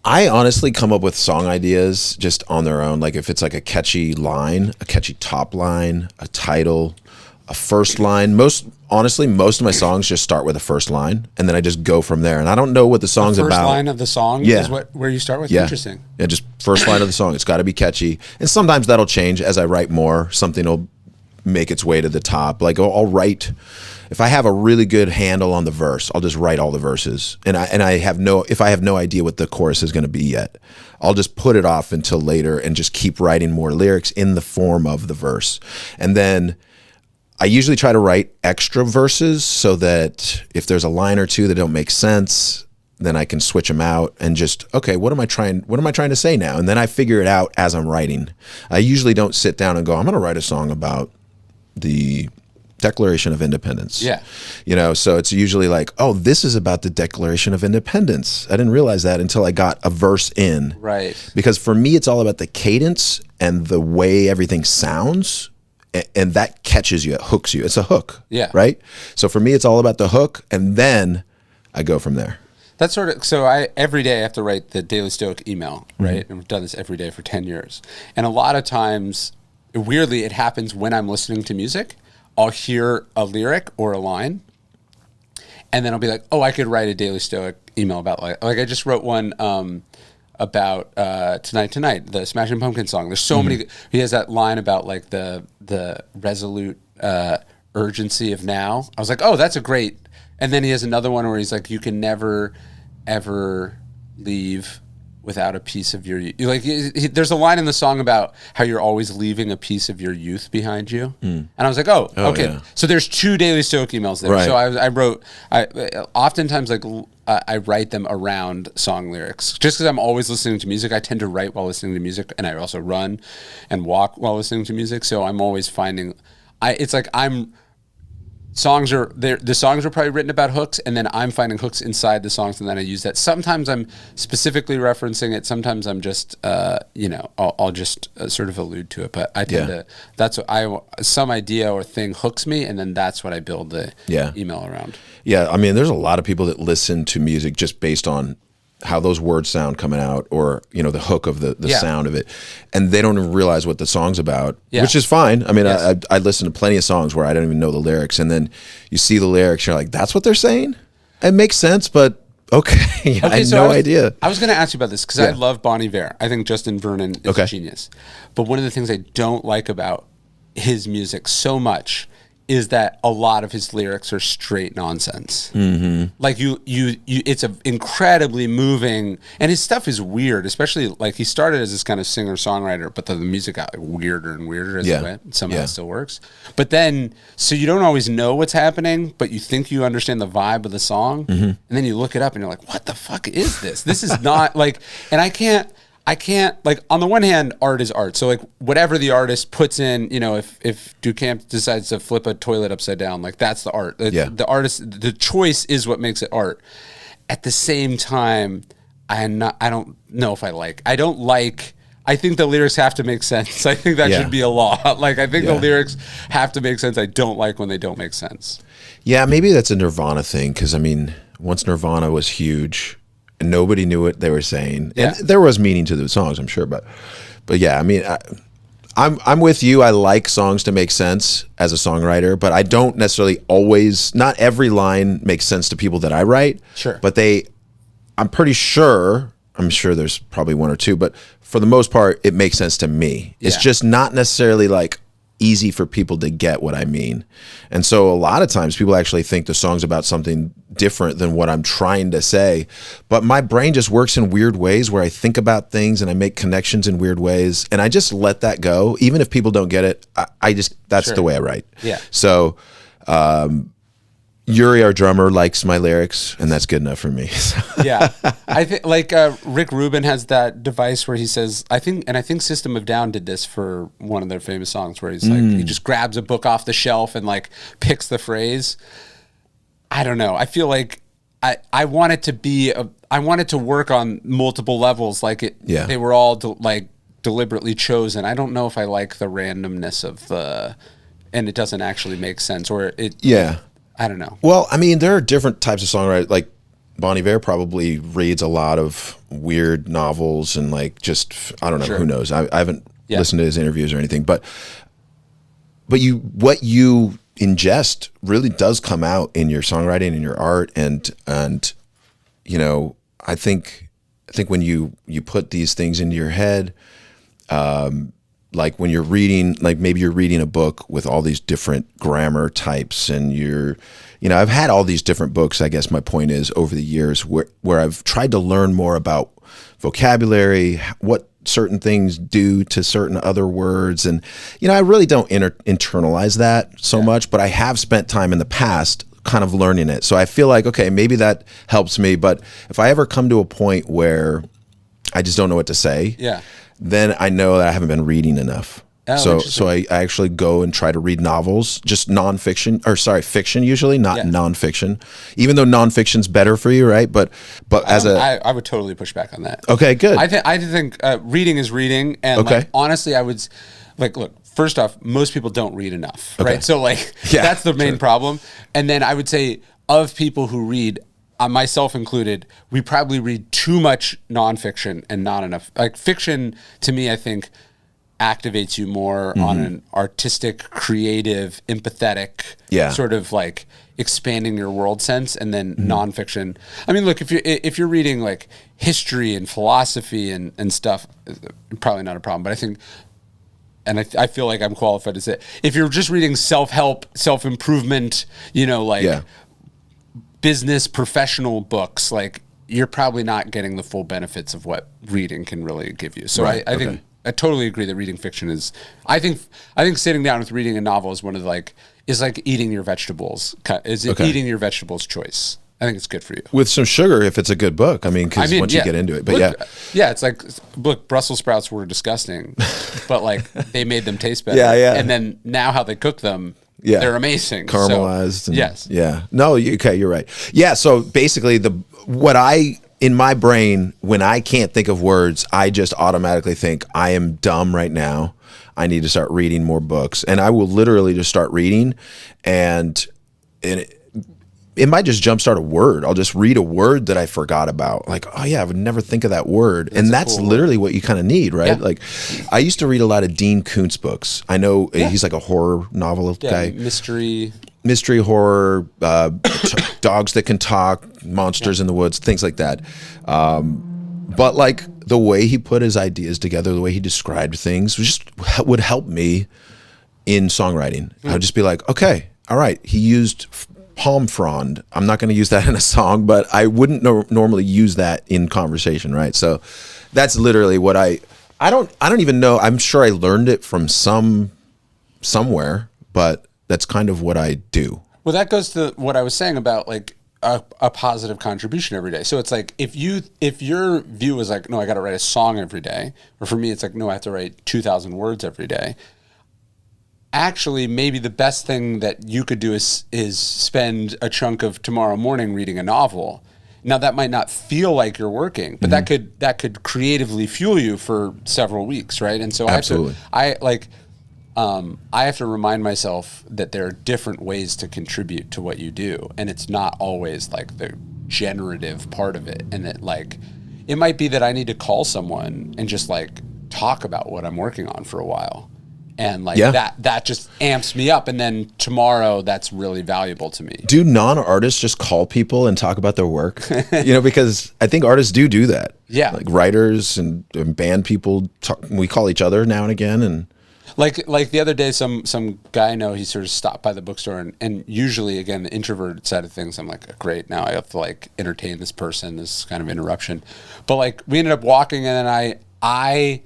I honestly come up with song ideas just on their own. Like if it's like a catchy line, a catchy top line, a title, a first line. Most of my songs just start with a first line, and then I just go from there. And I don't know what the song's about. First line of the song is where you start with? Yeah. Interesting. Yeah, just first line of the song. It's got to be catchy. And sometimes that'll change as I write more. Something will make its way to the top. Like I'll write, if I have a really good handle on the verse, I'll just write all the verses. And if I have no idea what the chorus is going to be yet, I'll just put it off until later and just keep writing more lyrics in the form of the verse. And then I usually try to write extra verses so that if there's a line or two that don't make sense, then I can switch them out and just, okay, what am I trying to say now? And then I figure it out as I'm writing. I usually don't sit down and go, I'm going to write a song about the Declaration of Independence. Yeah. So it's usually like, oh, this is about the Declaration of Independence. I didn't realize that until I got a verse in. Right. Because for me, it's all about the cadence and the way everything sounds. And that catches you, it hooks you. It's a hook. Yeah. Right? So for me, it's all about the hook, and then I go from there. That's sort of, so every day I have to write the Daily Stoic email, right? And we've done this every day for 10 years. And a lot of times, weirdly, it happens when I'm listening to music. I'll hear a lyric or a line, and then I'll be like, oh, I could write a Daily Stoic email about, like I just wrote one about Tonight, the Smashing Pumpkins song. There's so many. He has that line about like the resolute urgency of now. I was like, oh, that's a great. And then he has another one where he's like, you can never, ever leave without a piece of your youth. Like, there's a line in the song about how you're always leaving a piece of your youth behind you. And I was like, oh okay. Yeah. So there's 2 Daily Stoic emails there. Right. So I wrote, oftentimes like I write them around song lyrics. Just because I'm always listening to music, I tend to write while listening to music, and I also run and walk while listening to music. So I'm always finding, the songs are probably written about hooks, and then I'm finding hooks inside the songs, and then I use that. Sometimes I'm specifically referencing it. Sometimes I'm just, I'll just sort of allude to it. But I tend to, that's what some idea or thing hooks me, and then that's what I build the email around. Yeah, I mean, there's a lot of people that listen to music just based on how those words sound coming out, or the hook of the sound of it, and they don't even realize what the song's about, which is fine. I mean, I listen to plenty of songs where I don't even know the lyrics, and then you see the lyrics, you're like, that's what they're saying? It makes sense, but okay, I had no idea. I was going to ask you about this because I love Bon Iver. I think Justin Vernon is a genius. But one of the things I don't like about his music so much is that a lot of his lyrics are straight nonsense. Like it's an incredibly moving, and his stuff is weird, especially like he started as this kind of singer-songwriter, but then the music got like weirder and weirder as it went. Somehow it still works. But then, so you don't always know what's happening, but you think you understand the vibe of the song, and then you look it up and you're like, what the fuck is this? This is not like, and I can't, like, on the one hand, art is art. So like whatever the artist puts in, if Duchamp decides to flip a toilet upside down, like that's the art. The artist, the choice is what makes it art. At the same time, I don't know if I think the lyrics have to make sense. I think that should be a law. Like, I think the lyrics have to make sense. I don't like when they don't make sense. Yeah, maybe that's a Nirvana thing. Cause I mean, once Nirvana was huge, and nobody knew what they were saying. Yeah. And there was meaning to the songs, I'm sure, but yeah, I mean, I'm with you. I like songs to make sense as a songwriter, but I don't necessarily always. Not every line makes sense to people that I write. Sure, but I'm pretty sure. I'm sure there's probably one or two, but for the most part, it makes sense to me. Yeah. It's just not necessarily like easy for people to get what I mean. And so a lot of times people actually think the song's about something different than what I'm trying to say. But my brain just works in weird ways where I think about things and I make connections in weird ways. And I just let that go. Even if people don't get it, that's the way I write. Yeah. So, Yuri, our drummer, likes my lyrics, and that's good enough for me. Yeah, I think like Rick Rubin has that device where he says, I think System of a Down did this for one of their famous songs, where he's like, he just grabs a book off the shelf and like picks the phrase. I don't know. I feel like I want it to be I want it to work on multiple levels. Like they were all deliberately chosen. I don't know if I like the randomness of and it doesn't actually make sense, or it. Yeah. I don't know. Well, I mean, there are different types of songwriting. Like, Bon Iver probably reads a lot of weird novels and like just, I don't know, who knows? I haven't listened to his interviews or anything, but what you ingest really does come out in your songwriting and your art. And, you know, I think when you put these things into your head, like when you're reading, like maybe you're reading a book with all these different grammar types and I've had all these different books, I guess my point is, over the years where I've tried to learn more about vocabulary, what certain things do to certain other words. And, I really don't internalize that so much, but I have spent time in the past kind of learning it. So I feel like, okay, maybe that helps me. But if I ever come to a point where I just don't know what to say, then I know that I haven't been reading enough. So I actually go and try to read novels, just fiction usually, not nonfiction, even though nonfiction's better for you, right? But I would totally push back on that. Okay, good. I think reading is reading, and like, honestly, I would like, look, first off, most people don't read enough, right? So like that's the main problem. And then I would say of people who read, myself included, we probably read too much nonfiction and not enough. Like fiction, to me, I think activates you more on an artistic, creative, empathetic sort of like expanding your world sense. And then nonfiction, I mean, look, if you're reading like history and philosophy and stuff, probably not a problem. But I think, and I feel like I'm qualified to say, if you're just reading self-help, self-improvement, business professional books, like you're probably not getting the full benefits of what reading can really give you. So I think I totally agree that reading fiction is, I think sitting down with reading a novel is is like eating your vegetables. Eating your vegetables choice. I think it's good for you. With some sugar if it's a good book. I mean, because once you get into it. But it's like, look, Brussels sprouts were disgusting, but like they made them taste better. And then now how they cook them, they're amazing. Caramelized. So, No, you're right. Yeah, so basically in my brain, when I can't think of words, I just automatically think I am dumb right now. I need to start reading more books. And I will literally just start reading, and it might just jumpstart a word. I'll just read a word that I forgot about. Like, oh yeah, I would never think of that word. That's cool literally what you kind of need, right? Yeah. Like, I used to read a lot of Dean Koontz books. I know he's like a horror novel guy. Mystery horror, dogs that can talk, monsters in the woods, things like that. But like the way he put his ideas together, the way he described things would help me in songwriting. I would just be like, okay, all right, he used palm frond. I'm not going to use that in a song, but I wouldn't normally use that in conversation, right? So that's literally what I don't even know. I'm sure I learned it from somewhere, but that's kind of what I do. Well, that goes to what I was saying about like a positive contribution every day. So it's like if your view is like, no, I got to write a song every day, or for me, it's like, no, I have to write 2,000 words every day. Actually, maybe the best thing that you could do is spend a chunk of tomorrow morning reading a novel. Now that might not feel like you're working, but that could creatively fuel you for several weeks, right? And so absolutely, I have to remind myself that there are different ways to contribute to what you do, and it's not always like the generative part of it. And that like it might be that I need to call someone and just like talk about what I'm working on for a while. And like that just amps me up, and then tomorrow that's really valuable to me. Do non-artists just call people and talk about their work? Because I think artists do that. Yeah, like writers and band people we call each other now and again. And like the other day, some guy I know, he sort of stopped by the bookstore, and usually again the introverted side of things, I'm like, great, now I have to like entertain this person, this kind of interruption. But like we ended up walking, and then I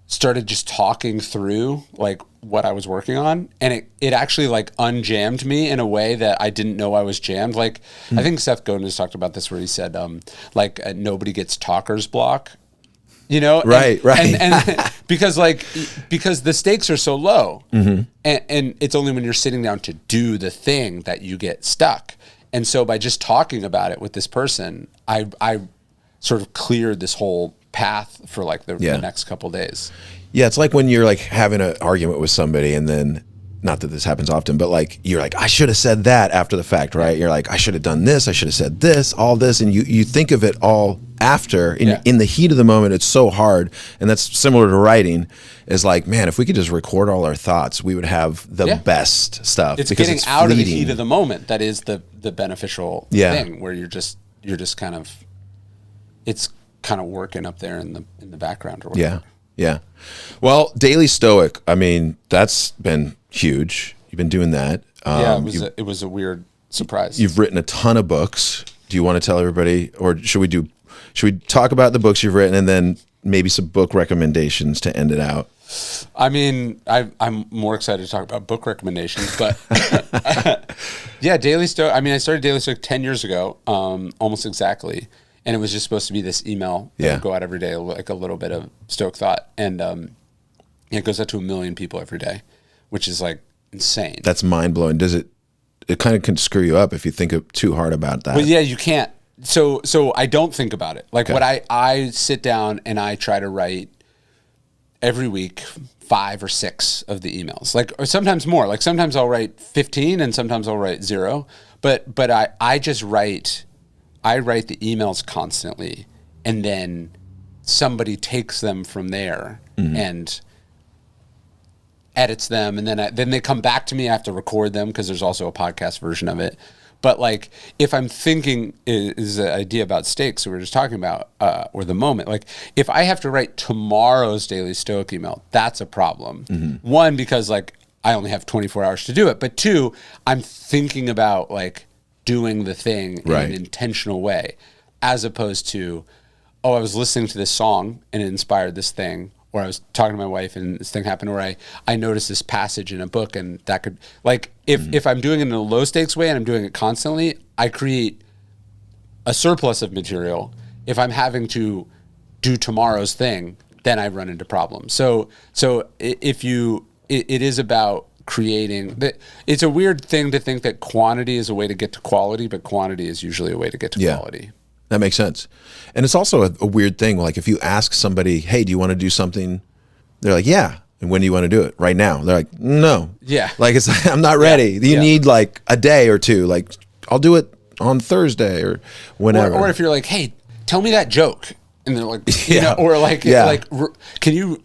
started just talking through like what I was working on, and it actually like unjammed me in a way that I didn't know I was jammed. Like I think Seth Godin has talked about this, where he said nobody gets talker's block, right. And because the stakes are so low, and it's only when you're sitting down to do the thing that you get stuck. And so by just talking about it with this person, I sort of cleared this whole path for like the next couple of days. Yeah, it's like when you're like having an argument with somebody, and then not that this happens often, but like you're like, I should have said that after the fact, right? You're like, I should have done this, I should have said this, all this, and you think of it all after. In the heat of the moment, it's so hard, and that's similar to writing. Is like, man, if we could just record all our thoughts, we would have the best stuff. It's getting out of the heat of the moment that is the beneficial thing, where you're just kind of, it's kind of working up there in the background or whatever. Yeah. Well, Daily Stoic, I mean, that's been huge. You've been doing that. It was a weird surprise. You've written a ton of books. Do you want to tell everybody, or should we talk about the books you've written and then maybe some book recommendations to end it out? I mean, I'm more excited to talk about book recommendations, but yeah, Daily Stoic. I mean, I started Daily Stoic 10 years ago, almost exactly. And it was just supposed to be this email that would go out every day, like a little bit of Stoic thought. And it goes out to 1 million people every day, which is like insane. That's mind blowing. It kind of can screw you up if you think too hard about that. Well, yeah, you can't. So I don't think about it. Like what I sit down and I try to write every week 5 or 6 of the emails, like, or sometimes more. Like sometimes I'll write 15 and sometimes I'll write 0. But I just write. I write the emails constantly, and then somebody takes them from there and edits them, and then they come back to me. I have to record them because there's also a podcast version of it. But like, if I'm thinking is the idea about stakes that we were just talking about, or the moment, like if I have to write tomorrow's Daily Stoic email, that's a problem. One, because like I only have 24 hours to do it, but 2, I'm thinking about like doing the thing in an intentional way, as opposed to, oh, I was listening to this song and it inspired this thing, or I was talking to my wife and this thing happened, or I noticed this passage in a book, and that could, like, if I'm doing it in a low stakes way and I'm doing it constantly, I create a surplus of material. If I'm having to do tomorrow's thing, then I run into problems. So if you, it is about creating. It's a weird thing to think that quantity is a way to get to quality, but quantity is usually a way to get to quality. That makes sense. And it's also a weird thing. Like if you ask somebody, hey, do you want to do something? They're like, yeah. And when do you want to do it? Right now. They're like, no. Yeah. Like it's I'm not ready. You need like a day or two. Like I'll do it on Thursday or whenever. Or if you're like, hey, tell me that joke. And they're like, you know, or like, like, can you,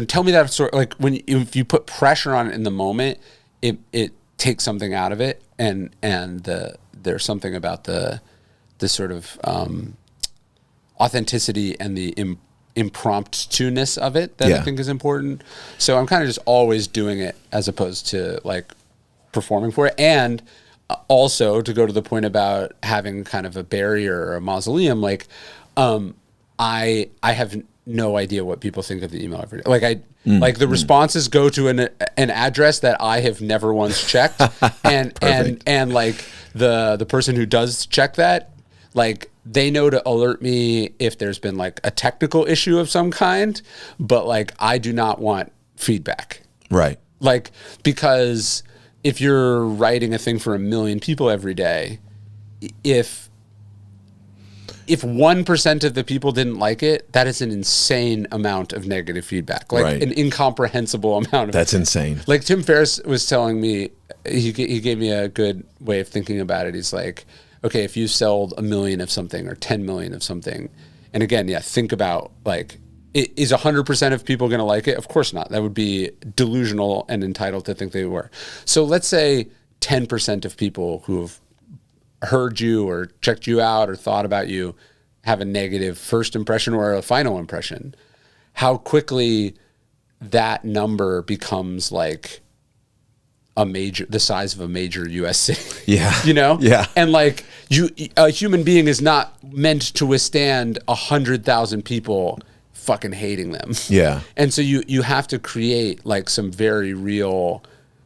tell me that story? Like if you put pressure on it in the moment, it takes something out of it. And there's something about the sort of, authenticity and the impromptu-ness of it that I think is important. So I'm kind of just always doing it as opposed to like performing for it. And also to go to the point about having kind of a barrier or a mausoleum, like, I have no idea what people think of the email every day. Like like the responses go to an address that I have never once checked, and like the person who does check that, like they know to alert me if there's been like a technical issue of some kind, but like I do not want feedback. Right. Like, because if you're writing a thing for 1 million people every day, if 1% of the people didn't like it, that is an insane amount of negative feedback. Like an incomprehensible amount of. That's insane. Like Tim Ferriss was telling me, he gave me a good way of thinking about it. He's like, okay, if you sold 1 million of something or 10 million of something, and again, think about like, is 100% of people going to like it? Of course not. That would be delusional and entitled to think they were. So let's say 10% of people who have heard you or checked you out or thought about you have a negative first impression or a final impression. How quickly that number becomes like the size of a major US city. Yeah. You know? Yeah. And like a human being is not meant to withstand 100,000 people fucking hating them. Yeah. And so you have to create like some very real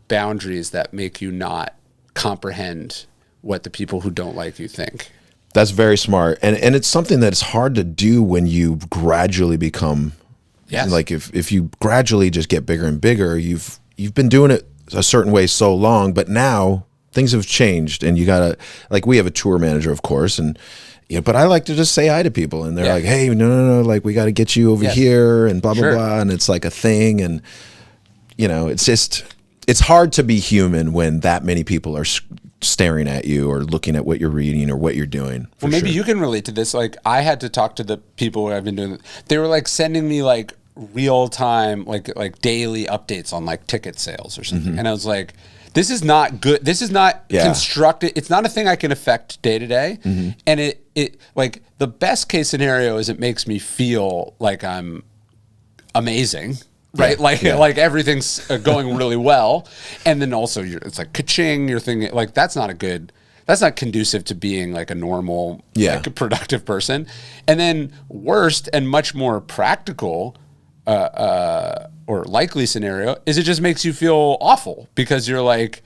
boundaries that make you not comprehend what the people who don't like you think. That's very smart. And it's something that's hard to do when you gradually become, like if you gradually just get bigger and bigger, you've been doing it a certain way so long, but now things have changed and you gotta, like we have a tour manager, of course, and but I like to just say hi to people and they're like, hey, no, like we got to get you over here and blah, blah, blah. And it's like a thing. And, it's just, it's hard to be human when that many people are staring at you or looking at what you're reading or what you're doing. Well, maybe you can relate to this. Like, I had to talk to the people who I've been doing. They were like sending me like real time, like daily updates on like ticket sales or something. And I was like, this is not good. This is not constructed. It's not a thing I can affect day to day. And it like the best case scenario is it makes me feel like I'm amazing. Right, like everything's going really well, and then also it's like ka-ching. You're thinking like that's not conducive to being like a normal, like a productive person. And then worst and much more practical or likely scenario is it just makes you feel awful because you're like,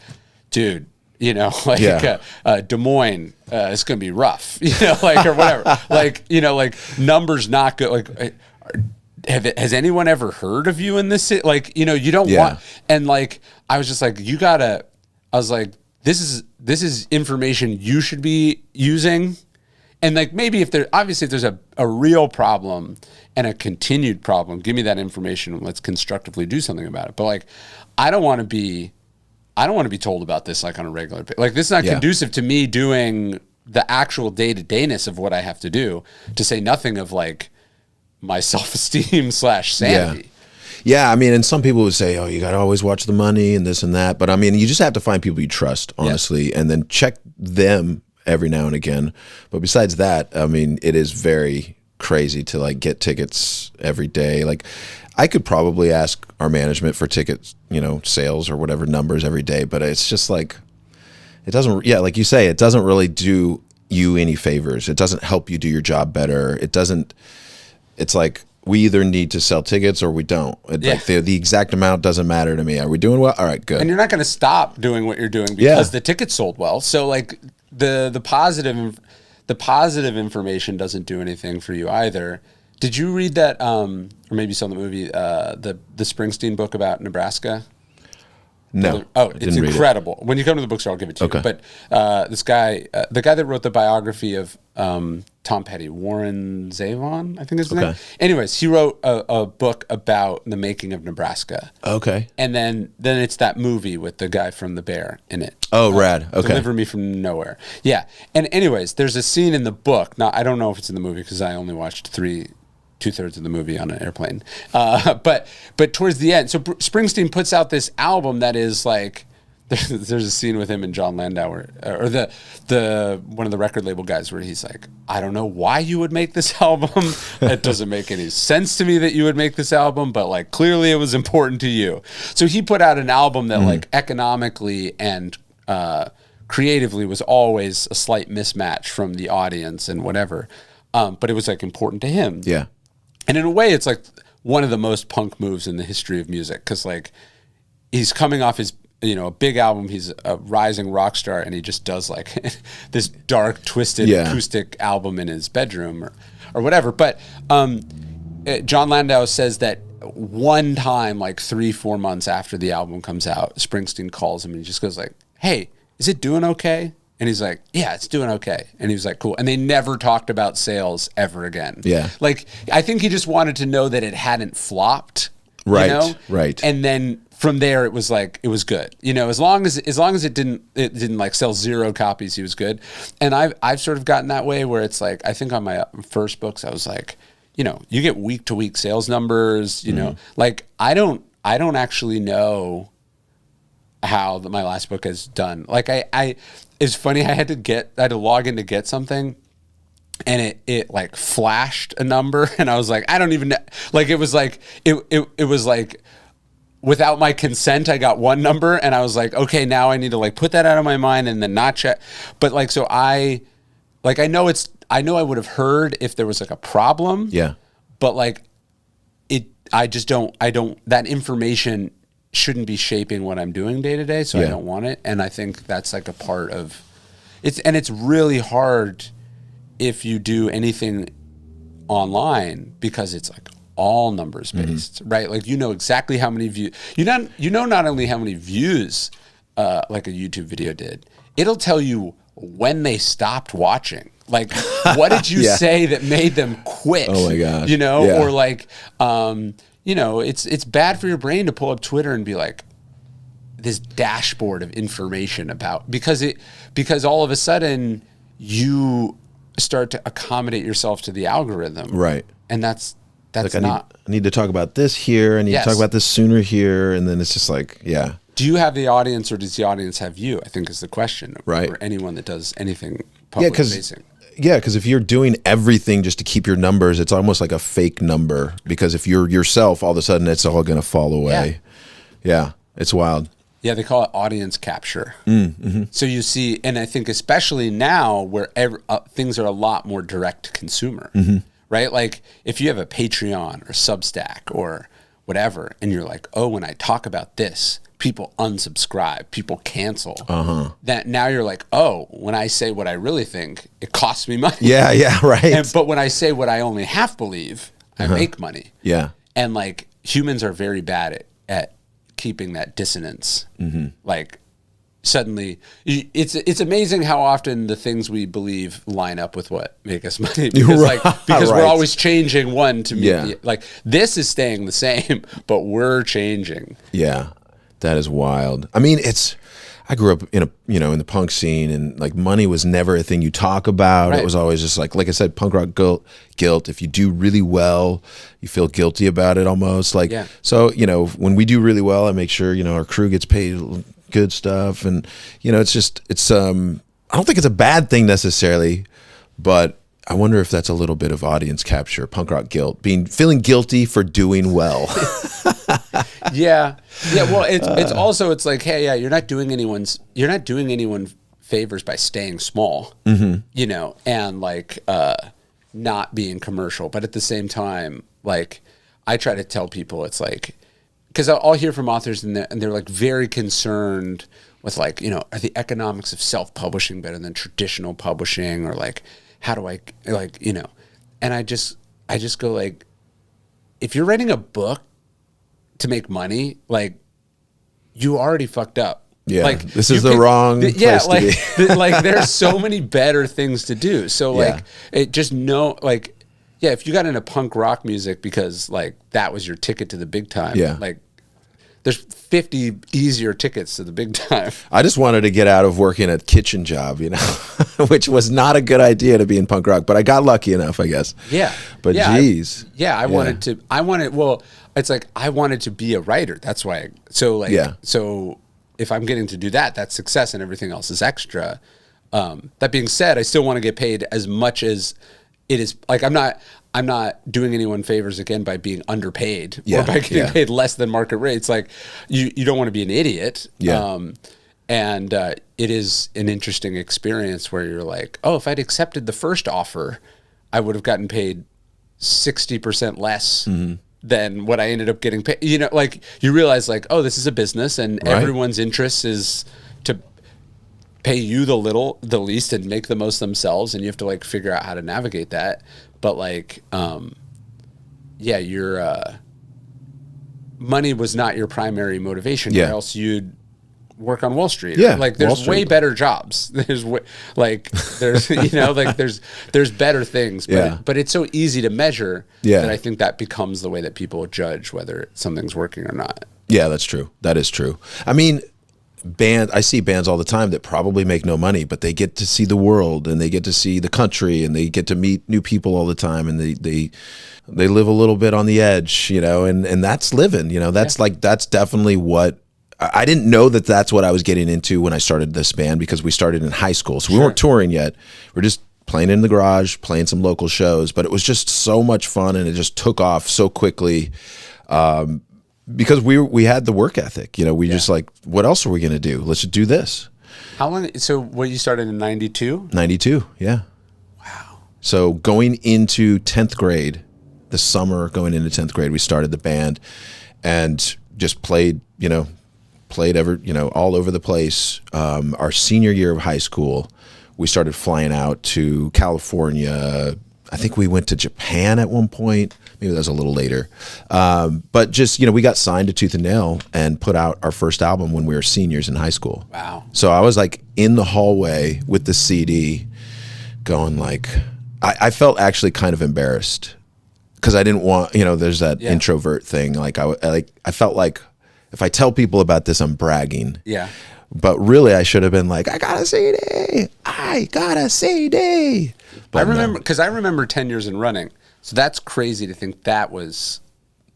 dude, you know, like Des Moines, it's gonna be rough, you know, like or whatever, like you know, like numbers not good, like. Has anyone ever heard of you in this city? Like, you know, you don't want, and like, I was just like, I was like, this is information you should be using. And like, maybe if there's a real problem and a continued problem, give me that information and let's constructively do something about it. But like, I don't want to be told about this like on a regular basis. Like, this is not conducive to me doing the actual day-to-dayness of what I have to do, to say nothing of like, my self-esteem / sanity. Yeah, I mean, and some people would say, oh, you got to always watch the money and this and that. But I mean, you just have to find people you trust, honestly, and then check them every now and again. But besides that, I mean, it is very crazy to like get tickets every day. Like, I could probably ask our management for tickets, you know, sales or whatever numbers every day. But it's just like, it doesn't, like you say, it doesn't really do you any favors. It doesn't help you do your job better. It doesn't. It's like we either need to sell tickets or we don't. Like the exact amount doesn't matter to me. Are we doing well? All right, good. And you're not going to stop doing what you're doing because the tickets sold well. So like the positive information doesn't do anything for you either. Did you read that? Or maybe you saw the movie, the Springsteen book about Nebraska? No. Oh, it's incredible. When you come to the bookstore, I'll give it to you. But this guy, the guy that wrote the biography of Tom Petty, Warren Zevon, I think is his name. Anyways, he wrote a book about the making of Nebraska. Okay. And then it's that movie with the guy from The Bear in it. Oh, rad. Okay. Deliver Me from Nowhere. Yeah. And anyways, there's a scene in the book. Now, I don't know if it's in the movie because I only watched 2/3 of the movie on an airplane. But towards the end, so Springsteen puts out this album that is like, there's a scene with him and John Landau or the one of the record label guys where he's like, I don't know why you would make this album. It doesn't make any sense to me that you would make this album, but like clearly it was important to you. So he put out an album that like economically and creatively was always a slight mismatch from the audience and whatever. But it was like important to him. Yeah. And in a way, it's like one of the most punk moves in the history of music because, like, he's coming off his, a big album. He's a rising rock star, and he just does like this dark, twisted acoustic album in his bedroom or whatever. But John Landau says that one time, like 3-4 months after the album comes out, Springsteen calls him and he just goes like, "Hey, is it doing okay?" And he's like, "Yeah, it's doing okay." And he was like, "Cool." And they never talked about sales ever again. Yeah. Like, I think he just wanted to know that it hadn't flopped. Right. Right. And then from there, it was like, it was good. As long as it didn't like sell 0 copies, he was good. And I've sort of gotten that way where it's like, I think on my first books, I was like, you get week to week sales numbers, like I don't actually know how my last book has done. Like it's funny. I had to log in to get something, and it like flashed a number, and I was like, I don't even know. Like it was like it was like without my consent, I got one number, and I was like, okay, now I need to like put that out of my mind and then not check. But like so I know I would have heard if there was like a problem. Yeah. But like I don't that information shouldn't be shaping what I'm doing day to day, so I don't want it. And I think that's like a part of it. And it's really hard if you do anything online because it's like all numbers based, right? Like exactly how many views. Not only how many views like a YouTube video did, it'll tell you when they stopped watching. Like, what did you say that made them quit? Oh my gosh. Or like, it's bad for your brain to pull up Twitter and be like, this dashboard of information about, because all of a sudden you start to accommodate yourself to the algorithm. Right. And that's like not. I need to talk about this here. I need Yes. to talk about this sooner here. And then it's just like, yeah. Do you have the audience, or does the audience have you? I think is the question. Right. For anyone that does anything public facing. Yeah, because if you're doing everything just to keep your numbers, it's almost like a fake number. Because if you're yourself, all of a sudden it's all going to fall away. Yeah, it's wild. Yeah, they call it audience capture. Mm-hmm. So you see, and I think especially now where things are a lot more direct to consumer, right? Like if you have a Patreon or Substack or whatever, and you're like, oh, when I talk about this, people unsubscribe, people cancel. That now you're like, oh, when I say what I really think, it costs me money. Yeah, right. But when I say what I only half believe, I make money. Yeah. And like humans are very bad at keeping that dissonance. Like suddenly, it's amazing how often the things we believe line up with what make us money. Because we're always changing one to meet like this is staying the same, but we're changing. Yeah, that is wild. I mean, I grew up in in the punk scene, and like money was never a thing you talk about. Right. It was always just like I said, punk rock guilt. If you do really well, you feel guilty about it almost. Like, so, when we do really well, I make sure, our crew gets paid good stuff. And, it's, I don't think it's a bad thing necessarily, but I wonder if that's a little bit of audience capture, punk rock guilt, feeling guilty for doing well. Yeah. Well, it's also, it's like, hey, you're not doing anyone favors by staying small, and like, not being commercial. But at the same time, like I try to tell people, it's like, because I'll hear from authors and they're like very concerned with like, are the economics of self-publishing better than traditional publishing, or like, how do I like, and I just go like, if you're writing a book to make money, like you already fucked up. Yeah, like this is the wrong place to be. Like there's so many better things to do. So like if you got into punk rock music because like that was your ticket to the big time, like there's 50 easier tickets to the big time. I just wanted to get out of working a kitchen job, which was not a good idea to be in punk rock, but I got lucky enough, I guess. Yeah. But geez. I wanted to be a writer. That's why. So if I'm getting to do that, that's success, and everything else is extra. That being said, I still want to get paid as much as it is. Like I'm not doing anyone favors again by being underpaid or by getting paid less than market rates. Like you don't want to be an idiot. Yeah. And it is an interesting experience where you're like, oh, if I'd accepted the first offer, I would have gotten paid 60% less than what I ended up getting paid. Like you realize like, oh, this is a business, and everyone's interest is to pay you the least and make the most themselves. And you have to like figure out how to navigate that. But like, your money was not your primary motivation, or else you'd work on Wall Street. Yeah, like there's way better jobs. There's there's better things. But it's so easy to measure that I think that becomes the way that people judge whether something's working or not. Yeah, that's true. That is true. I mean, I see bands all the time that probably make no money, but they get to see the world, and they get to see the country, and they get to meet new people all the time, and they live a little bit on the edge, and that's living, that's definitely what I didn't know that's what I was getting into when I started this band, because we started in high school. So we weren't touring yet. We're just playing in the garage, playing some local shows, but it was just so much fun, and it just took off so quickly. Because we had the work ethic, we just like, what else are we going to do? Let's just do this. How long? So what, you started in 92? 92. Yeah. Wow. So going into 10th grade, the summer going into 10th grade, we started the band and just played all over the place. Our senior year of high school, we started flying out to California. I think we went to Japan at one point. Maybe that was a little later. But just, we got signed to Tooth and Nail and put out our first album when we were seniors in high school. Wow. So I was like in the hallway with the CD going like, I felt actually kind of embarrassed because I didn't want, there's that introvert thing. Like I felt like if I tell people about this, I'm bragging. Yeah. But really, I should have been like, I got a CD. I got a CD. But I remember, because I remember 10 years in running. So that's crazy to think that was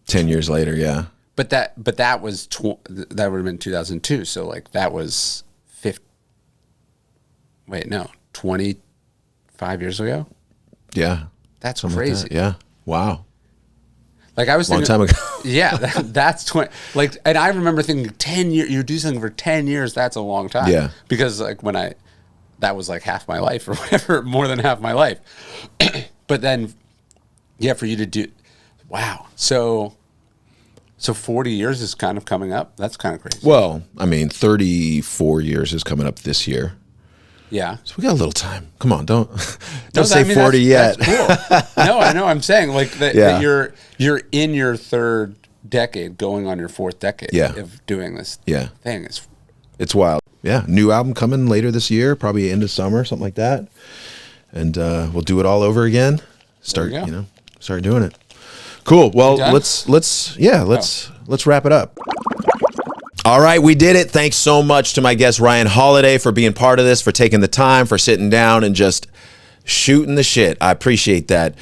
10 years later, yeah. But that was that would have been 2002. So like that was 25 years ago. Yeah. That's Something crazy. like that. Yeah. Wow. Like I was Long thinking, time ago. Yeah, that's 20. Like, and I remember thinking 10 years. You do something for 10 years. That's a long time. Yeah. Because like that was like half my life or whatever, more than half my life. But then, yeah, for you to do, wow. So 40 years is kind of coming up. That's kind of crazy. Well, I mean, 34 years is coming up this year. Yeah. So we got a little time. Come on, don't No, say 40 yet. That's cool. No, I know. I'm saying like that, Yeah. that you're in your third decade, going on your fourth decade of doing this thing. It's wild. Yeah, new album coming later this year, probably end of summer, something like that. And we'll do it all over again. Start doing it. Cool. Well, let's wrap it up. All right, we did it. Thanks so much to my guest Ryan Holiday for being part of this, for taking the time, for sitting down and just shooting the shit. I appreciate that.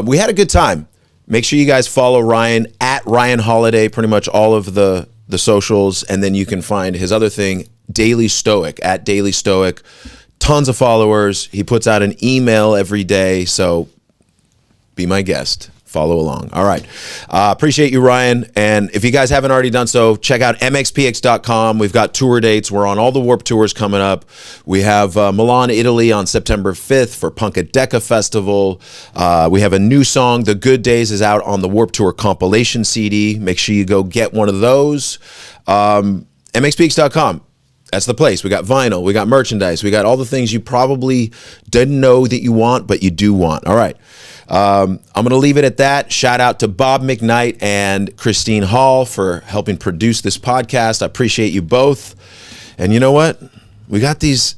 We had a good time. Make sure you guys follow Ryan at Ryan Holiday, pretty much all of the socials, and then you can find his other thing, Daily Stoic, at Daily Stoic. Tons of followers. He puts out an email every day, so be my guest. Follow along. All right. Appreciate you, Ryan. And if you guys haven't already done so, check out MxPx.com. We've got tour dates. We're on all the Warped Tours coming up. We have Milan, Italy on September 5th for Punkadeka Festival. We have a new song, The Good Days, is out on the Warped Tour compilation CD. Make sure you go get one of those. MxPx.com. That's the place. We got vinyl. We got merchandise. We got all the things you probably didn't know that you want, but you do want. All right. I'm going to leave it at that. Shout out to Bob McKnight and Christine Hall for helping produce this podcast. I appreciate you both. And you know what? We got these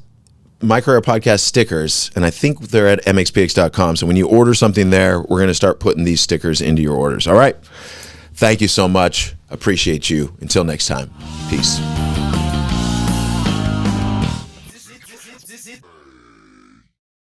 My Career Podcast stickers, and I think they're at mxpx.com. So when you order something there, we're going to start putting these stickers into your orders. All right. Thank you so much. Appreciate you. Until next time. Peace.